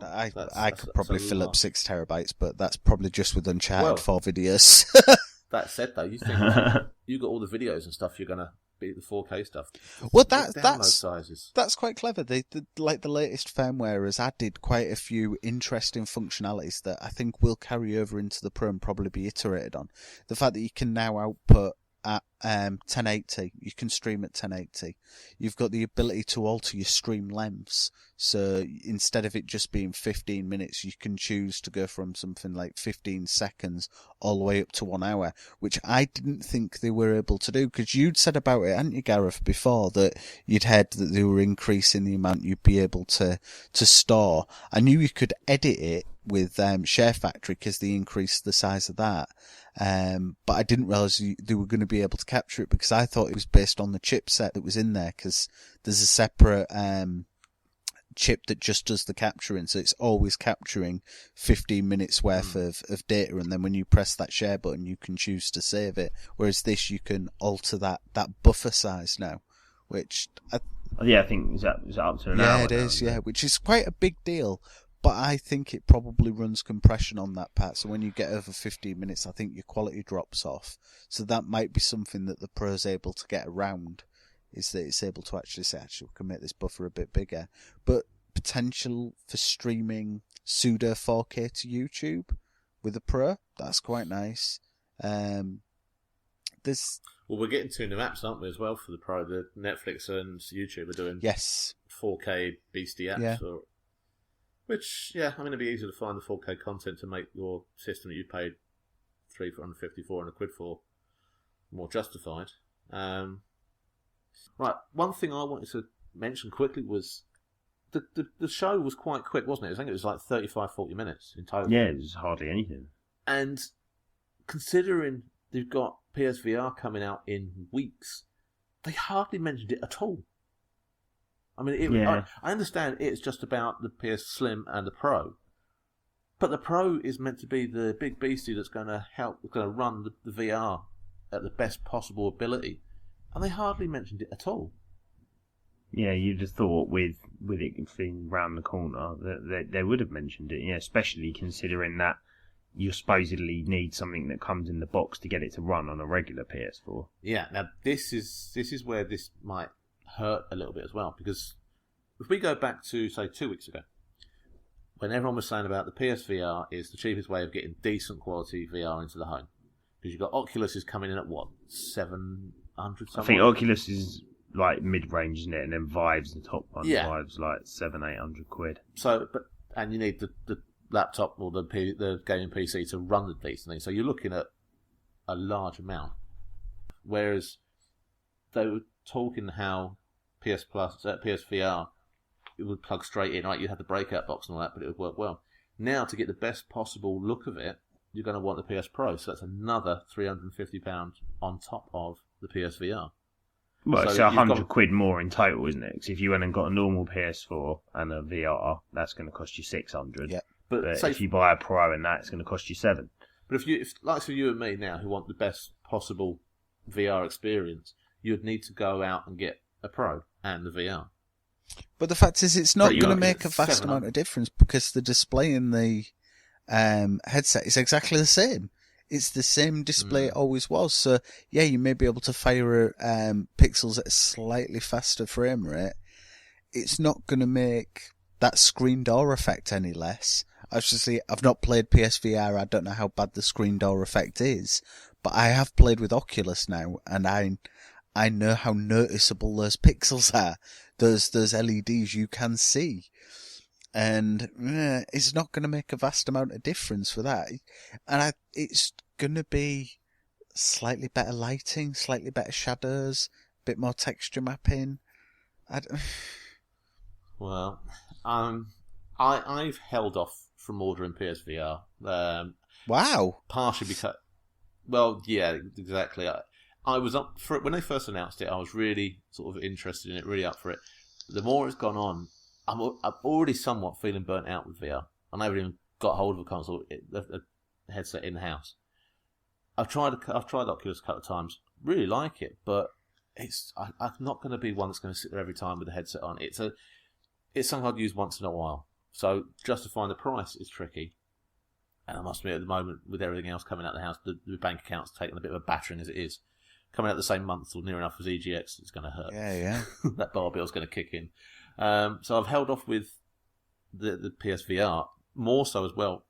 I could probably fill up 6 terabytes, but that's probably just with Uncharted 4 videos. That said, though, you think you got all the videos and stuff, you're gonna beat the 4K stuff. Well, that's quite clever. The latest firmware has added quite a few interesting functionalities that I think will carry over into the Pro and probably be iterated on. The fact that you can now output at 1080, you can stream at 1080. You've got the ability to alter your stream lengths, so instead of it just being 15 minutes, you can choose to go from something like 15 seconds all the way up to 1 hour, which I didn't think they were able to do, because you'd said about it, hadn't you, Gareth, before, that you'd heard that they were increasing the amount you'd be able to store. I knew you could edit it with Share Factory because they increased the size of that. But I didn't realise they were going to be able to capture it, because I thought it was based on the chipset that was in there, because there's a separate chip that just does the capturing, so it's always capturing 15 minutes worth of data, and then when you press that share button you can choose to save it, whereas this you can alter that buffer size now, which I think is that up to an hour? Yeah, it is, which is quite a big deal. But I think it probably runs compression on that part, so when you get over 15 minutes, I think your quality drops off. So that might be something that the Pro's able to get around, is that it's able to actually say, we can make this buffer a bit bigger. But potential for streaming pseudo 4K to YouTube with the Pro, that's quite nice. Well, we're getting 2 new apps, aren't we, as well, for the Pro? The Netflix and YouTube are doing 4K beastie apps. Yeah. Which, I'm going to be easy to find the 4K content to make your system that you paid £350, £400 for more justified. Right, one thing I wanted to mention quickly was the show was quite quick, wasn't it? I think it was like 35-40 minutes in total. Yeah, it was hardly anything. And considering they've got PSVR coming out in weeks, they hardly mentioned it at all. I mean, I understand it's just about the PS Slim and the Pro, but the Pro is meant to be the big beastie that's going to run the VR at the best possible ability, and they hardly mentioned it at all. Yeah, you'd have thought with it being round the corner that they would have mentioned it. Yeah, especially considering that you supposedly need something that comes in the box to get it to run on a regular PS4. Yeah, now this is where this might hurt a little bit as well, because if we go back to, say, 2 weeks ago, when everyone was saying about the PSVR is the cheapest way of getting decent quality VR into the home, because you've got Oculus is coming in at what, 700 something? I think Oculus is like mid-range, isn't it? And then Vive's the top one. Yeah. Vive's like 700-800 quid. So, and you need the laptop or the gaming PC to run the decent thing. So you're looking at a large amount. Whereas they were talking how PSVR, it would plug straight in, right? You had the breakout box and all that, but it would work well. Now, to get the best possible look of it, you're going to want the PS Pro. So that's another £350 on top of the PSVR. Well, So it's you've £100 got- quid more in total, isn't it? Because if you went and got a normal PS4 and a VR, that's going to cost you 600. Yeah. But say, if you buy a Pro and that, it's going to cost you 7. But if like for you and me now, who want the best possible VR experience, you'd need to go out and get a Pro and the VR. But the fact is, it's not Right, you're going to looking make a at vast 700. amount of difference because the display in the headset is exactly the same. It's the same display it always was. So, yeah, you may be able to fire pixels at a slightly faster frame rate. It's not going to make that screen door effect any less. Obviously, I've not played PSVR. I don't know how bad the screen door effect is. But I have played with Oculus now, and I know how noticeable those pixels are. Those LEDs you can see. And it's not going to make a vast amount of difference for that. And it's going to be slightly better lighting, slightly better shadows, a bit more texture mapping. Well, I've held off from ordering PSVR. Wow. Partially because, well, yeah, exactly. I was up for it when they first announced it. I was really sort of interested in it, really up for it. The more it's gone on, I'm already somewhat feeling burnt out with VR. I haven't even got hold of a console, a headset in the house. I've tried Oculus a couple of times, really like it, but I'm not going to be one that's going to sit there every time with the headset on. It's something I'd use once in a while. So justifying the price is tricky. And I must admit, at the moment, with everything else coming out of the house, the bank account's taking a bit of a battering as it is. Coming out the same month or near enough as EGX, it's going to hurt. Yeah. That bar bill's going to kick in. So I've held off with the PSVR, more so as well,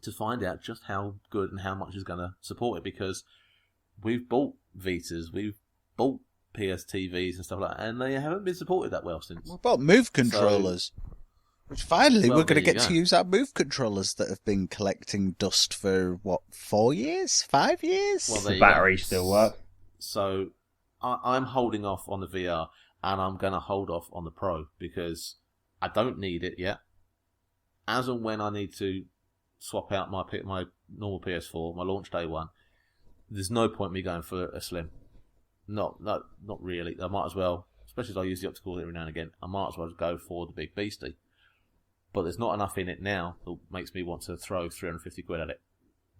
to find out just how good and how much is going to support it, because we've bought Vitas, we've bought PS TVs and stuff like that, and they haven't been supported that well since. What about Move controllers? Which finally Well, we're going to there you get to go. use our Move controllers that have been collecting dust for, 4 years? 5 years? Well, there The you go. batteries still work. So I'm holding off on the VR, and I'm going to hold off on the Pro, because I don't need it yet. As and when I need to swap out my normal PS4, my launch day one, there's no point me going for a Slim. Not really. I might as well, especially as I use the optical every now and again, I might as well just go for the big beastie. But there's not enough in it now that makes me want to throw 350 quid at it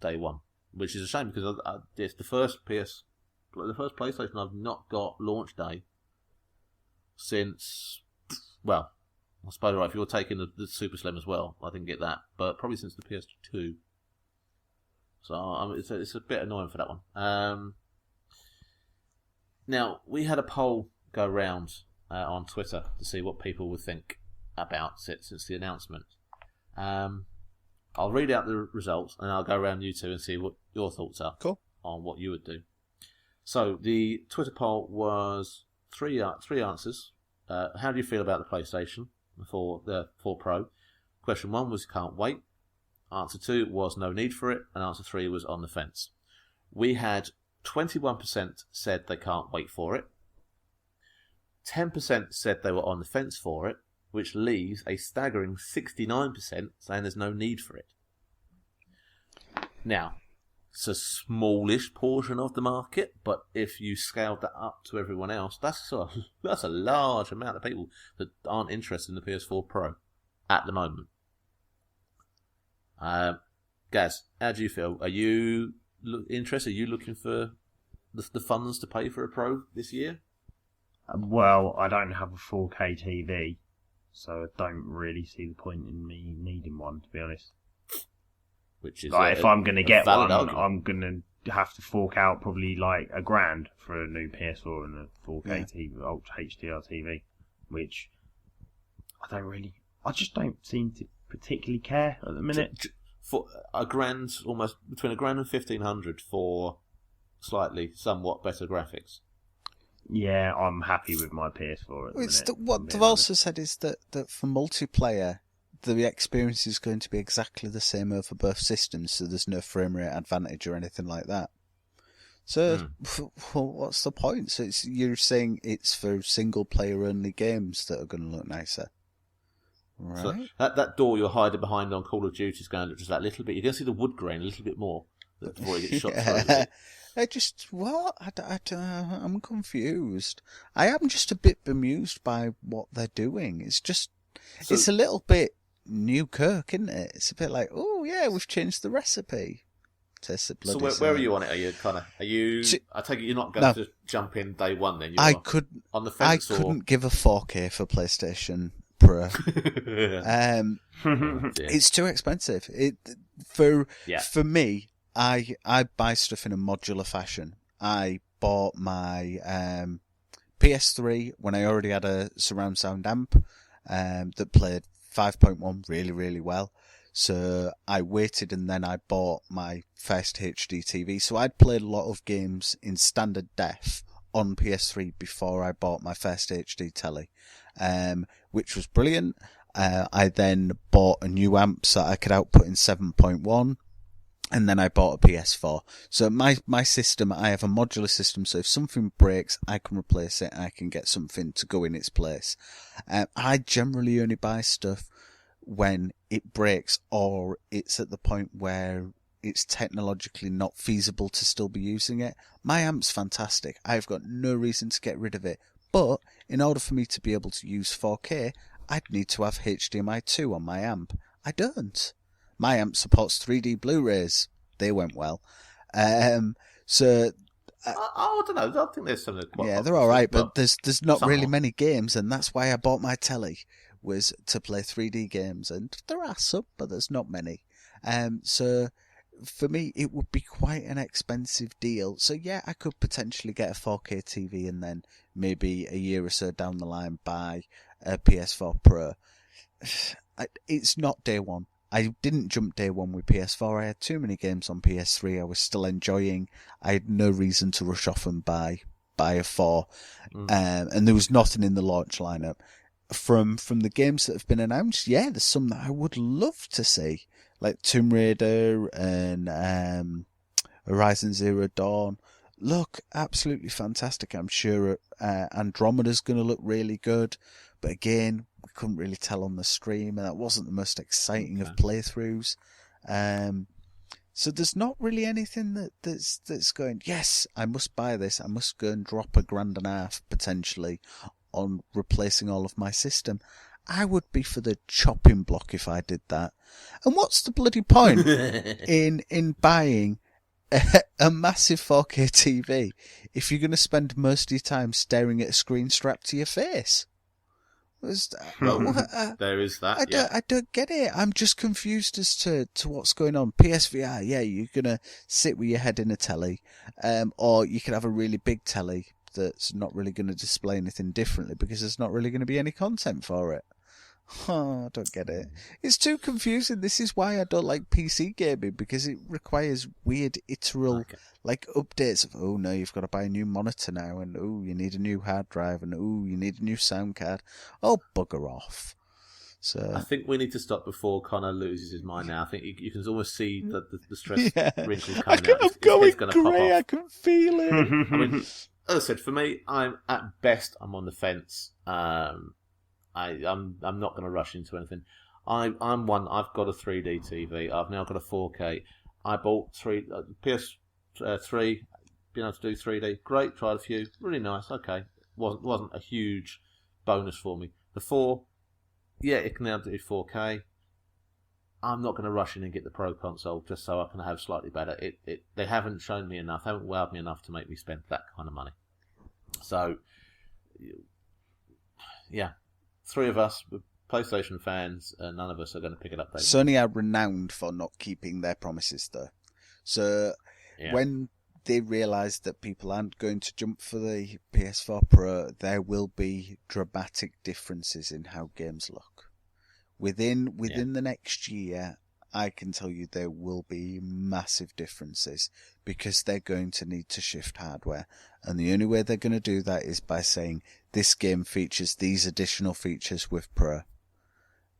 day one, which is a shame, because it's the first PlayStation I've not got launch day since, well, I suppose, right, if you're taking the Super Slim as well, I didn't get that, but probably since the PS2. So it's a bit annoying for that one. Now, we had a poll go round on Twitter to see what people would think about it since the announcement. I'll read out the results, and I'll go around you two and see what your thoughts are on what you would do. So the Twitter poll was three answers. How do you feel about the PlayStation 4 Pro? Question 1 was can't wait. Answer 2 was no need for it, and answer 3 was on the fence. We had 21% said they can't wait for it. 10% said they were on the fence for it, which leaves a staggering 69% saying there's no need for it. Now, it's a smallish portion of the market, but if you scaled that up to everyone else, that's a large amount of people that aren't interested in the PS4 Pro at the moment. Gaz, how do you feel? Are you interested? Are you looking for the funds to pay for a Pro this year? Well, I don't have a 4K TV, so I don't really see the point in me needing one, to be honest. Which is if I'm going to get one, argument. I'm going to have to fork out probably like $1,000 for a new PS4 and a 4K TV, Ultra HDR TV, which I just don't seem to particularly care at the minute. For $1,000, almost between $1,000 and $1,500 for somewhat better graphics. Yeah, I'm happy with my PS4 at the minute. What they've also said is that for multiplayer, the experience is going to be exactly the same over both systems, so there's no frame rate advantage or anything like that. So, what's the point? So you're saying it's for single-player only games that are going to look nicer, right? So that door you're hiding behind on Call of Duty is going to look just that little bit. You're going to see the wood grain a little bit more before it gets shot through. I'm confused. I am just a bit bemused by what they're doing. It's a little bit New Kirk, isn't it? It's a bit like, oh yeah, we've changed the recipe. So where are you on it? I take it you're not going to jump in day one then? You're on the fence? I couldn't give a 4K for PlayStation Pro. It's too expensive. For me, I buy stuff in a modular fashion. I bought my PS3 when I already had a surround sound amp that played 5.1 really, really well. So I waited and then I bought my first HD TV. So I'd played a lot of games in standard def on PS3 before I bought my first HD telly, which was brilliant. I then bought a new amp so I could output in 7.1. And then I bought a PS4. So my system, I have a modular system, so if something breaks, I can replace it and I can get something to go in its place. I generally only buy stuff when it breaks or it's at the point where it's technologically not feasible to still be using it. My amp's fantastic. I've got no reason to get rid of it. But in order for me to be able to use 4K, I'd need to have HDMI 2 on my amp. I don't. My amp supports 3D Blu-rays. They went well. I don't know. I think there's some. Yeah, they're all right, but there's not really many games, and that's why I bought my telly, was to play 3D games, and there are some, but there's not many. So for me, it would be quite an expensive deal. So yeah, I could potentially get a 4K TV, and then maybe a year or so down the line buy a PS4 Pro. It's not day one. I didn't jump day one with PS4. I had too many games on PS3 I was still enjoying. I had no reason to rush off and buy a 4. And there was nothing in the launch lineup. From the games that have been announced, yeah, there's some that I would love to see. Like Tomb Raider and Horizon Zero Dawn. Look absolutely fantastic. I'm sure Andromeda's going to look really good. But again, we couldn't really tell on the stream, and that wasn't the most exciting of playthroughs. So there's not really anything that's going, yes, I must buy this. I must go and drop $1.50 potentially on replacing all of my system. I would be for the chopping block if I did that. And what's the bloody point in buying a massive 4K TV if you're going to spend most of your time staring at a screen strapped to your face? There is that. I don't get it. I'm just confused as to what's going on. PSVR, yeah, you're gonna sit with your head in a telly, or you could have a really big telly that's not really going to display anything differently because there's not really going to be any content for it. Oh, I don't get it. It's too confusing. This is why I don't like PC gaming, because it requires weird iteral updates of, oh no, you've got to buy a new monitor now, and oh, you need a new hard drive, and oh, you need a new sound card. Oh, bugger off. So I think we need to stop before Connor loses his mind now. I think you can almost see the stress wrinkles coming out. I'm going grey, I can feel it. I mean, as I said, for me, I'm on the fence. I'm not going to rush into anything. I've got a 3D TV. I've now got a 4K. I bought PS3, being able to do 3D. Great, tried a few. Really nice. Okay, wasn't a huge bonus for me. The 4, yeah, it can now do 4K. I'm not going to rush in and get the Pro console just so I can have slightly better. They haven't shown me enough, haven't wowed me enough to make me spend that kind of money. So yeah, three of us were PlayStation fans, and none of us are going to pick it up. Sony are renowned for not keeping their promises, though. So when they realise that people aren't going to jump for the PS4 Pro, there will be dramatic differences in how games look. Within the next year, I can tell you there will be massive differences because they're going to need to shift hardware. And the only way they're going to do that is by saying this game features these additional features with Pro.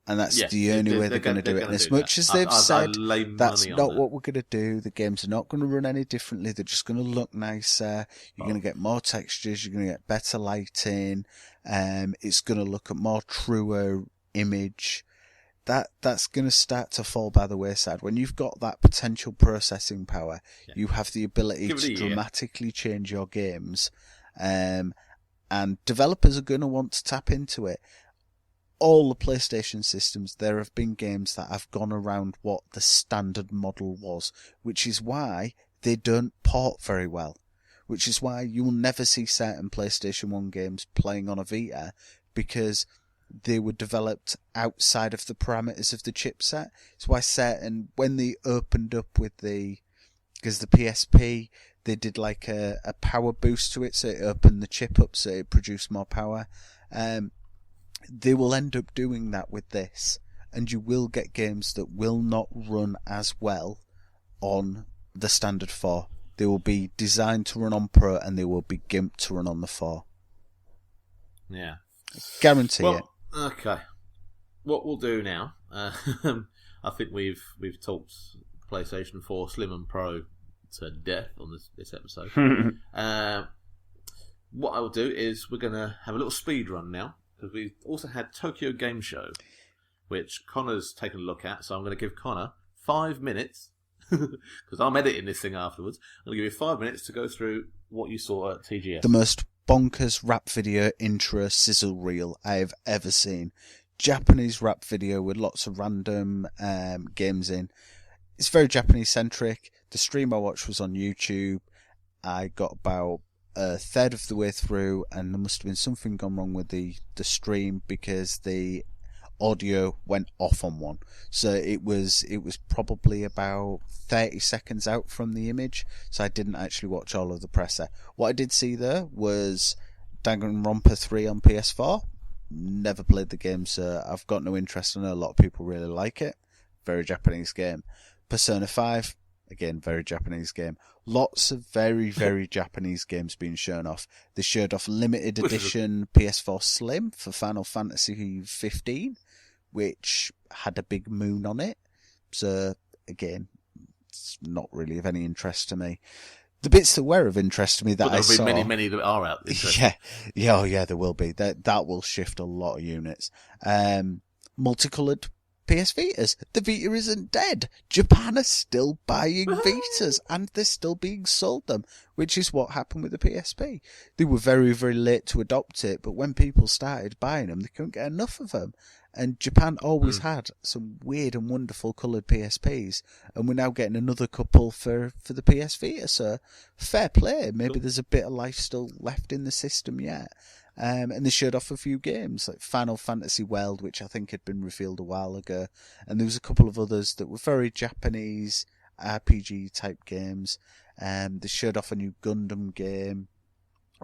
And that's the only way they're going to do it. And as much as they've said that's not what we're going to do, the games are not going to run any differently. They're just going to look nicer. You're going to get more textures. You're going to get better lighting. It's going to look at more truer image. That's going to start to fall by the wayside. When you've got that potential processing power, you have the ability to dramatically change your games. And developers are going to want to tap into it. All the PlayStation systems, there have been games that have gone around what the standard model was, which is why they don't port very well. Which is why you'll never see certain PlayStation 1 games playing on a Vita, because they were developed outside of the parameters of the chipset. It's why when they opened up because the PSP, they did like a power boost to it, so it opened the chip up so it produced more power. They will end up doing that with this, and you will get games that will not run as well on the standard 4. They will be designed to run on Pro, and they will be gimped to run on the 4. Yeah. Guarantee it. Okay. What we'll do now, I think we've talked PlayStation 4 Slim and Pro to death on this episode. What I will do is we're going to have a little speed run now, because we also had Tokyo Game Show, which Connor's taken a look at, so I'm going to give Connor 5 minutes, because I'm editing this thing afterwards. I'm going to give you 5 minutes to go through what you saw at TGS. The most bonkers rap video intro sizzle reel I have ever seen. Japanese rap video with lots of random games in. It's very Japanese centric. The stream I watched was on YouTube. I got about a third of the way through, and there must have been something gone wrong with the stream, because the audio went off on one. So it was probably about 30 seconds out from the image, so I didn't actually watch all of the presser. What I did see there was Danganronpa 3 on PS4. Never played the game, so I've got no interest. I know a lot of people really like it. Very Japanese game. Persona 5, again, very Japanese game. Lots of very, very Japanese games being shown off. They showed off limited edition PS4 Slim for Final Fantasy 15, which had a big moon on it. So, again, it's not really of any interest to me. The bits that were of interest to me that I saw... There'll be many that are out there. Yeah, there will be. That will shift a lot of units. Multicoloured PS Vitas. The Vita isn't dead. Japan are still buying Vitas, and they're still being sold them, which is what happened with the PSP. They were very, very late to adopt it, but when people started buying them, they couldn't get enough of them. And Japan always had some weird and wonderful coloured PSPs, and we're now getting another couple for the PS Vita, so fair play. Maybe there's a bit of life still left in the system yet. And they showed off a few games, like Final Fantasy World, which I think had been revealed a while ago, and there was a couple of others that were very Japanese RPG-type games. They showed off a new Gundam game,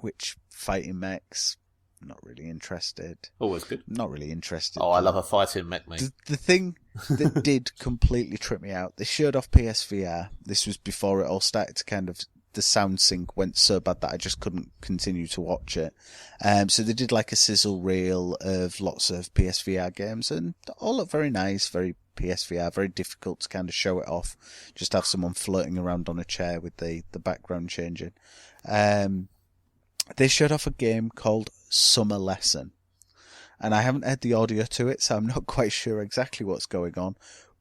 which fighting mechs... Not really interested. Always good. Not really interested. Oh, I love a fighting mech, mate. The thing that did completely trip me out, they showed off PSVR. This was before it all started to kind of... The sound sync went so bad that I just couldn't continue to watch it. So they did like a sizzle reel of lots of PSVR games, and all look very nice, very PSVR, very difficult to kind of show it off. Just have someone floating around on a chair with the background changing. They showed off a game called Summer Lesson. And I haven't heard the audio to it, so I'm not quite sure exactly what's going on.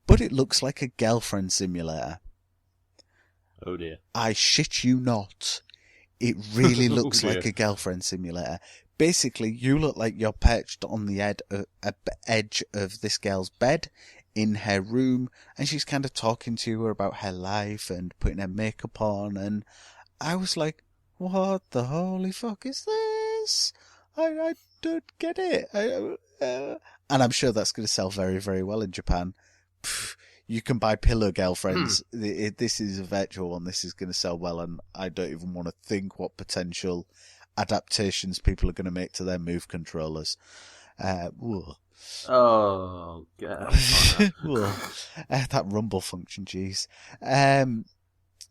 But it looks like a girlfriend simulator. Oh dear. I shit you not. It really looks like a girlfriend simulator. Basically, you look like you're perched on the edge of this girl's bed in her room, and she's kind of talking to her about her life and putting her makeup on, and I was like, what the holy fuck is this? I don't get it. And I'm sure that's going to sell very, very well in Japan. You can buy pillow girlfriends. This is a virtual one. This is going to sell well, and I don't even want to think what potential adaptations people are going to make to their Move controllers. Oh, God. That rumble function, jeez.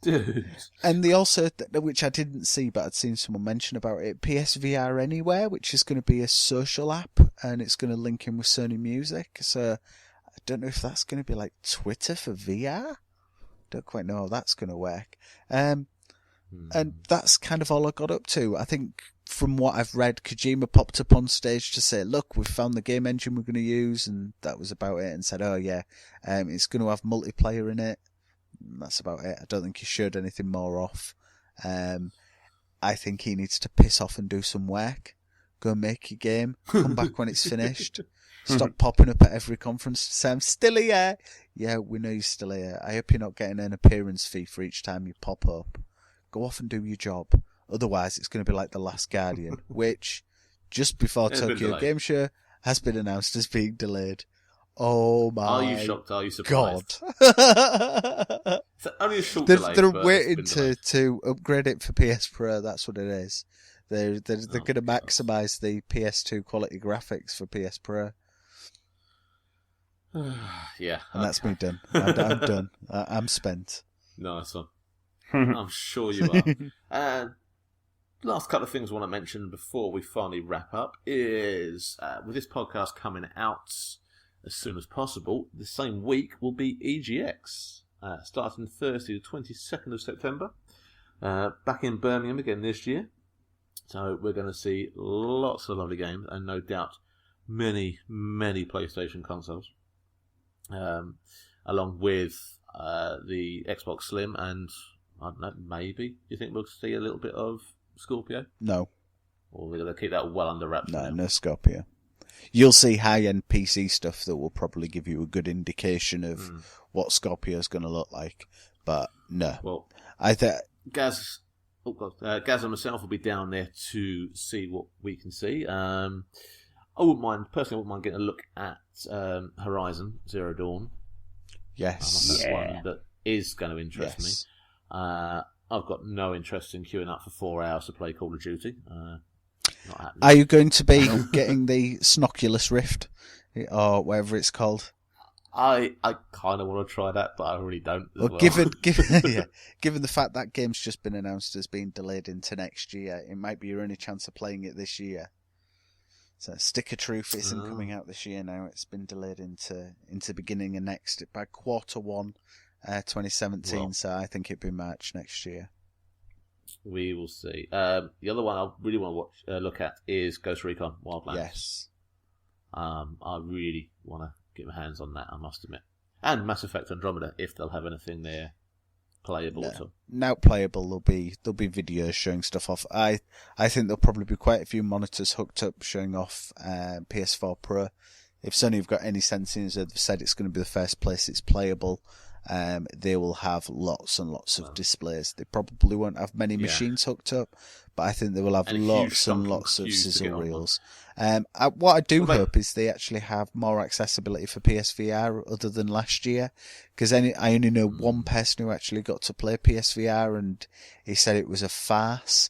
Dude. And they also, which I didn't see, but I'd seen someone mention about it, PSVR Anywhere, which is going to be a social app, and it's going to link in with Sony Music. So I don't know if that's going to be like Twitter for VR. Don't quite know how that's going to work. And that's kind of all I got up to. I think from what I've read, Kojima popped up on stage to say, look, we've found the game engine we're going to use, and that was about it, and said, oh yeah, it's going to have multiplayer in it. And that's about it. I don't think he showed anything more off. I think he needs to piss off and do some work. Go and make your game. Come back when it's finished. Stop popping up at every conference to say, I'm still here. Yeah, we know you're still here. I hope you're not getting an appearance fee for each time you pop up. Go off and do your job. Otherwise, it's going to be like The Last Guardian, which, just before Tokyo Game Show, has been announced as being delayed. Oh my God. Are you shocked? Are you surprised? It's only a short delay. They're waiting to upgrade it for PS Pro. That's what it is. They're going to maximise the PS2 quality graphics for PS Pro. Yeah. And that's me done. I'm done. I'm spent. Nice one. I'm sure you are. And last couple of things I want to mention before we finally wrap up is with this podcast coming out as soon as possible, the same week will be EGX, starting Thursday the 22nd of September, back in Birmingham again this year. So we're going to see lots of lovely games, and no doubt many, many PlayStation consoles, along with the Xbox Slim, and I don't know, maybe you think we'll see a little bit of Scorpio? No. Or we're going to keep that well under wraps? No Scorpio. You'll see high-end PC stuff that will probably give you a good indication of what Scorpio's going to look like, but no. Well, Gaz and myself will be down there to see what we can see. I wouldn't mind getting a look at Horizon Zero Dawn. Yes. That's one that is going to interest me. I've got no interest in queuing up for 4 hours to play Call of Duty. Not happening. Are you going to be getting the Snoculus Rift, or whatever it's called? I kind of want to try that, but I really don't. Well, given the fact that game's just been announced as being delayed into next year, it might be your only chance of playing it this year. So Stick of Truth isn't coming out this year now. It's been delayed into beginning of next by Q1 2017. Well, so I think it'd be March next year. We will see. The other one I really want to look at is Ghost Recon Wildlands. Yes. I really want to get my hands on that, I must admit. And Mass Effect Andromeda, if they'll have anything there playable at all. Now playable, there'll be videos showing stuff off. I think there'll probably be quite a few monitors hooked up showing off PS4 Pro. If Sony have got any sense, they've said it's going to be the first place it's playable. They will have lots and lots of displays. They probably won't have many machines hooked up, but I think they will have lots and lots of sizzle reels. What I do hope is they actually have more accessibility for PSVR other than last year, because I only know one person who actually got to play PSVR, and he said it was a farce.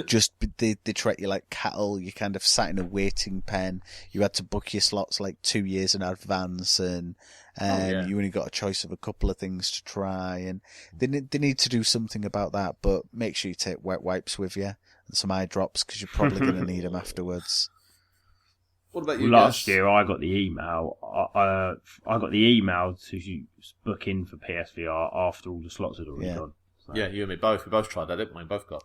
Just they treat you like cattle. You kind of sat in a waiting pen. You had to book your slots like 2 years in advance, and you only got a choice of a couple of things to try. And they need to do something about that. But make sure you take wet wipes with you and some eye drops, because you're probably going to need them afterwards. What about you? Last year, I got the email. I got the email to book in for PSVR after all the slots had already gone. So. Yeah, you and me both. We both tried that, didn't we? We both got.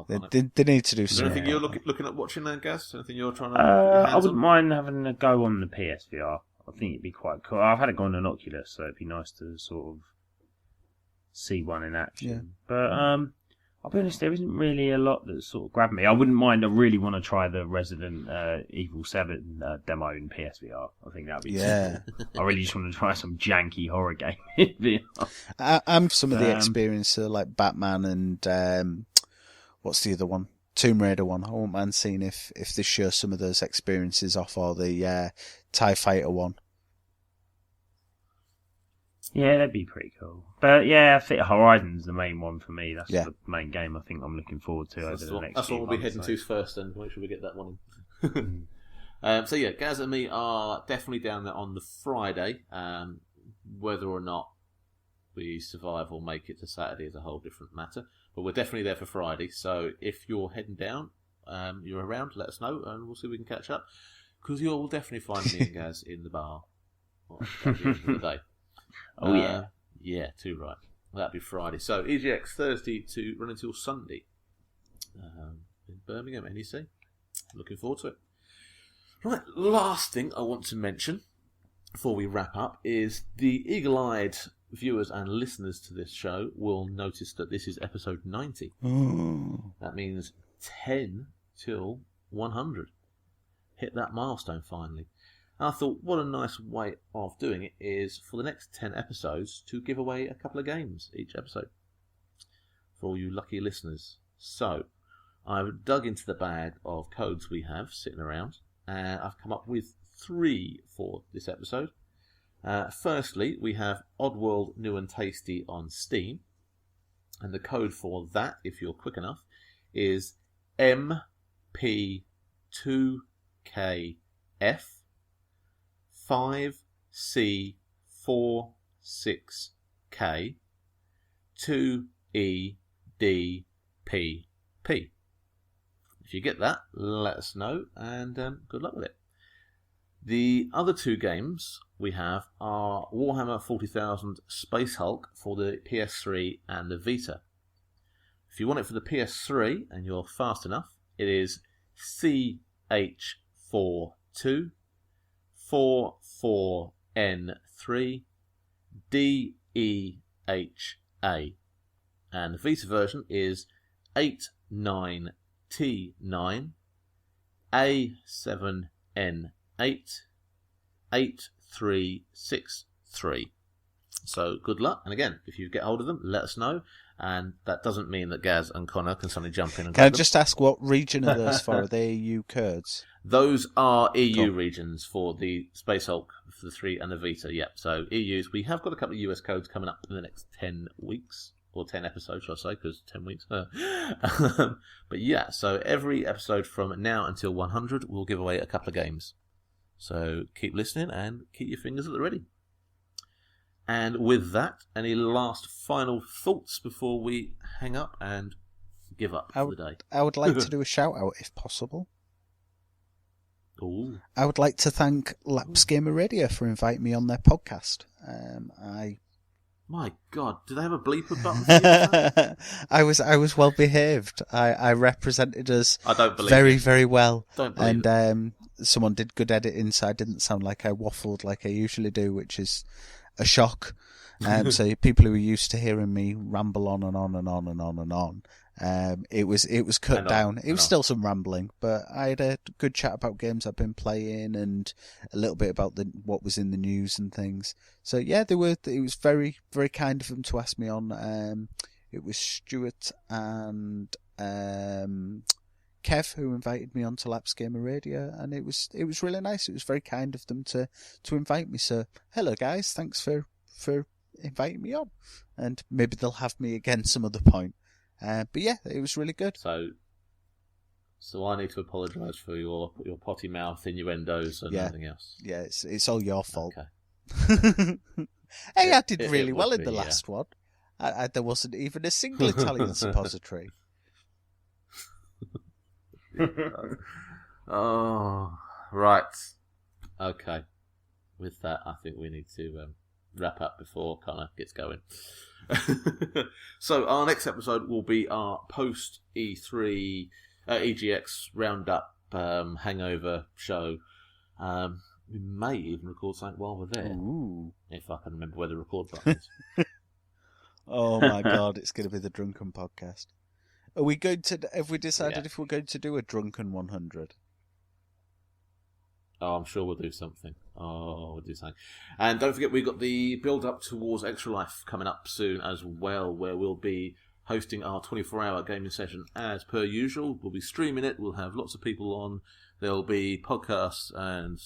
They need to do something. Is there anything you're looking at watching there, Gaz? Anything you're trying to? I wouldn't mind having a go on the PSVR. I think it'd be quite cool. I've had it go on an Oculus, so it'd be nice to sort of see one in action. Yeah. But I'll be honest, there isn't really a lot that sort of grabbed me. I wouldn't mind. I really want to try the Resident Evil 7 demo in PSVR. I think that'd be I really just want to try some janky horror game in VR. I'm some of the experience like Batman and what's the other one? Tomb Raider one. I won't mind seeing if they show some of those experiences off, or the TIE Fighter one. Yeah, that'd be pretty cool. But yeah, I think Horizon's the main one for me. That's the main game I think I'm looking forward to over the next few months. That's what we'll be heading to first, then. Make sure we get that one in. So yeah, Gaz and me are definitely down there on the Friday. Whether or not we survive or make it to Saturday is a whole different matter. But we're definitely there for Friday. So if you're heading down, you're around, let us know, and we'll see if we can catch up. Because you'll definitely find me and Gaz in the bar at the end of the day. Oh, yeah. Yeah, too right. That'd be Friday. So EGX Thursday to run until Sunday in Birmingham, NEC. Looking forward to it. Right, last thing I want to mention before we wrap up is the eagle-eyed viewers and listeners to this show will notice that this is episode 90. That means 10 till 100. Hit that milestone finally. And I thought, what a nice way of doing it is for the next 10 episodes to give away a couple of games each episode for all you lucky listeners. So, I've dug into the bag of codes we have sitting around, and I've come up with 3 for this episode. Firstly, we have Oddworld New and Tasty on Steam, and the code for that, if you're quick enough, is MP2KF 5C46K 2EDPP. If you get that, let us know, and good luck with it. The other 2 games we have are Warhammer 40,000 Space Hulk for the PS3 and the Vita. If you want it for the PS3 and you're fast enough, it is CH42 44N3 DEHA, and the Vita version is 89T9 A7N8 8363. So good luck, and again, if you get hold of them, let us know. And that doesn't mean that Gaz and Connor can suddenly jump in and Can I just ask what region are those for? Are they EU codes? Those are EU regions for the Space Hulk for the 3 and the Vita, yep. So EUs, we have got a couple of US codes coming up in the next 10 weeks, or 10 episodes, shall I say, because 10 weeks. But yeah, so every episode from now until 100, we'll give away a couple of games. So keep listening and keep your fingers at the ready. And with that, any last final thoughts before we hang up and give up for the day? I would like to do a shout out if possible. Ooh. I would like to thank Lapse Gamer Radio for inviting me on their podcast. My God, do they have a bleeper button for you? I was well behaved. I represented us very very well. Don't believe and someone did good editing, so I didn't sound like I waffled like I usually do, which is a shock. So people who are used to hearing me ramble on and on and on and on and on, it was cut down. It was still some rambling, but I had a good chat about games I've been playing and a little bit about what was in the news and things. So yeah, it was very, very kind of them to ask me on. It was Stuart and Kev who invited me on to Lapse Gamer Radio, and it was really nice. It was very kind of them to invite me. So hello guys, thanks for inviting me on, and maybe they'll have me again some other point. But yeah, it was really good. So I need to apologise for your potty mouth innuendos and everything else. Yeah, it's all your fault. Okay. Hey, I did really well in the last one. There wasn't even a single Italian suppository. Oh, right. Okay. With that, I think we need to wrap up before Connor gets going. So our next episode will be our post E3 EGX roundup hangover show. We may even record something while we're there. Ooh. If I can remember where the record button is. Oh my God, it's going to be the drunken podcast. Are we going to? Have we decided if we're going to do a drunken 100? Oh, I'm sure we'll do something. And don't forget, we've got the build-up towards Extra Life coming up soon as well, where we'll be hosting our 24-hour gaming session as per usual. We'll be streaming it. We'll have lots of people on. There'll be podcasts and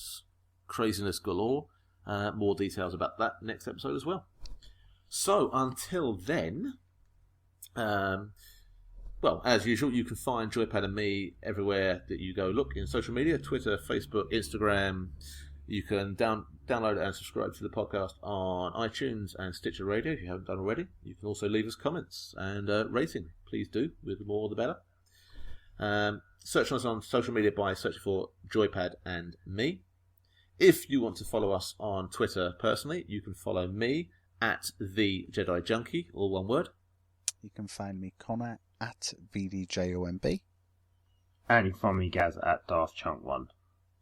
craziness galore. More details about that next episode as well. So until then, well, as usual, you can find Joypad and me everywhere that you go look in social media, Twitter, Facebook, Instagram. You can download and subscribe to the podcast on iTunes and Stitcher Radio if you haven't done already. You can also leave us comments and rating. Please do. With the more, the better. Search us on social media by searching for Joypad and me. If you want to follow us on Twitter personally, you can follow me at the Jedi Junkie, all one word. You can find me, Connor, at VDJOMB. And you can find me, Gaz, at DarthChunk1.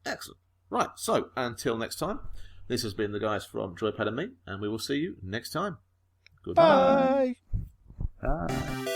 Excellent. Right, so until next time, this has been the guys from Joypad and me, and we will see you next time. Goodbye. Bye. Bye.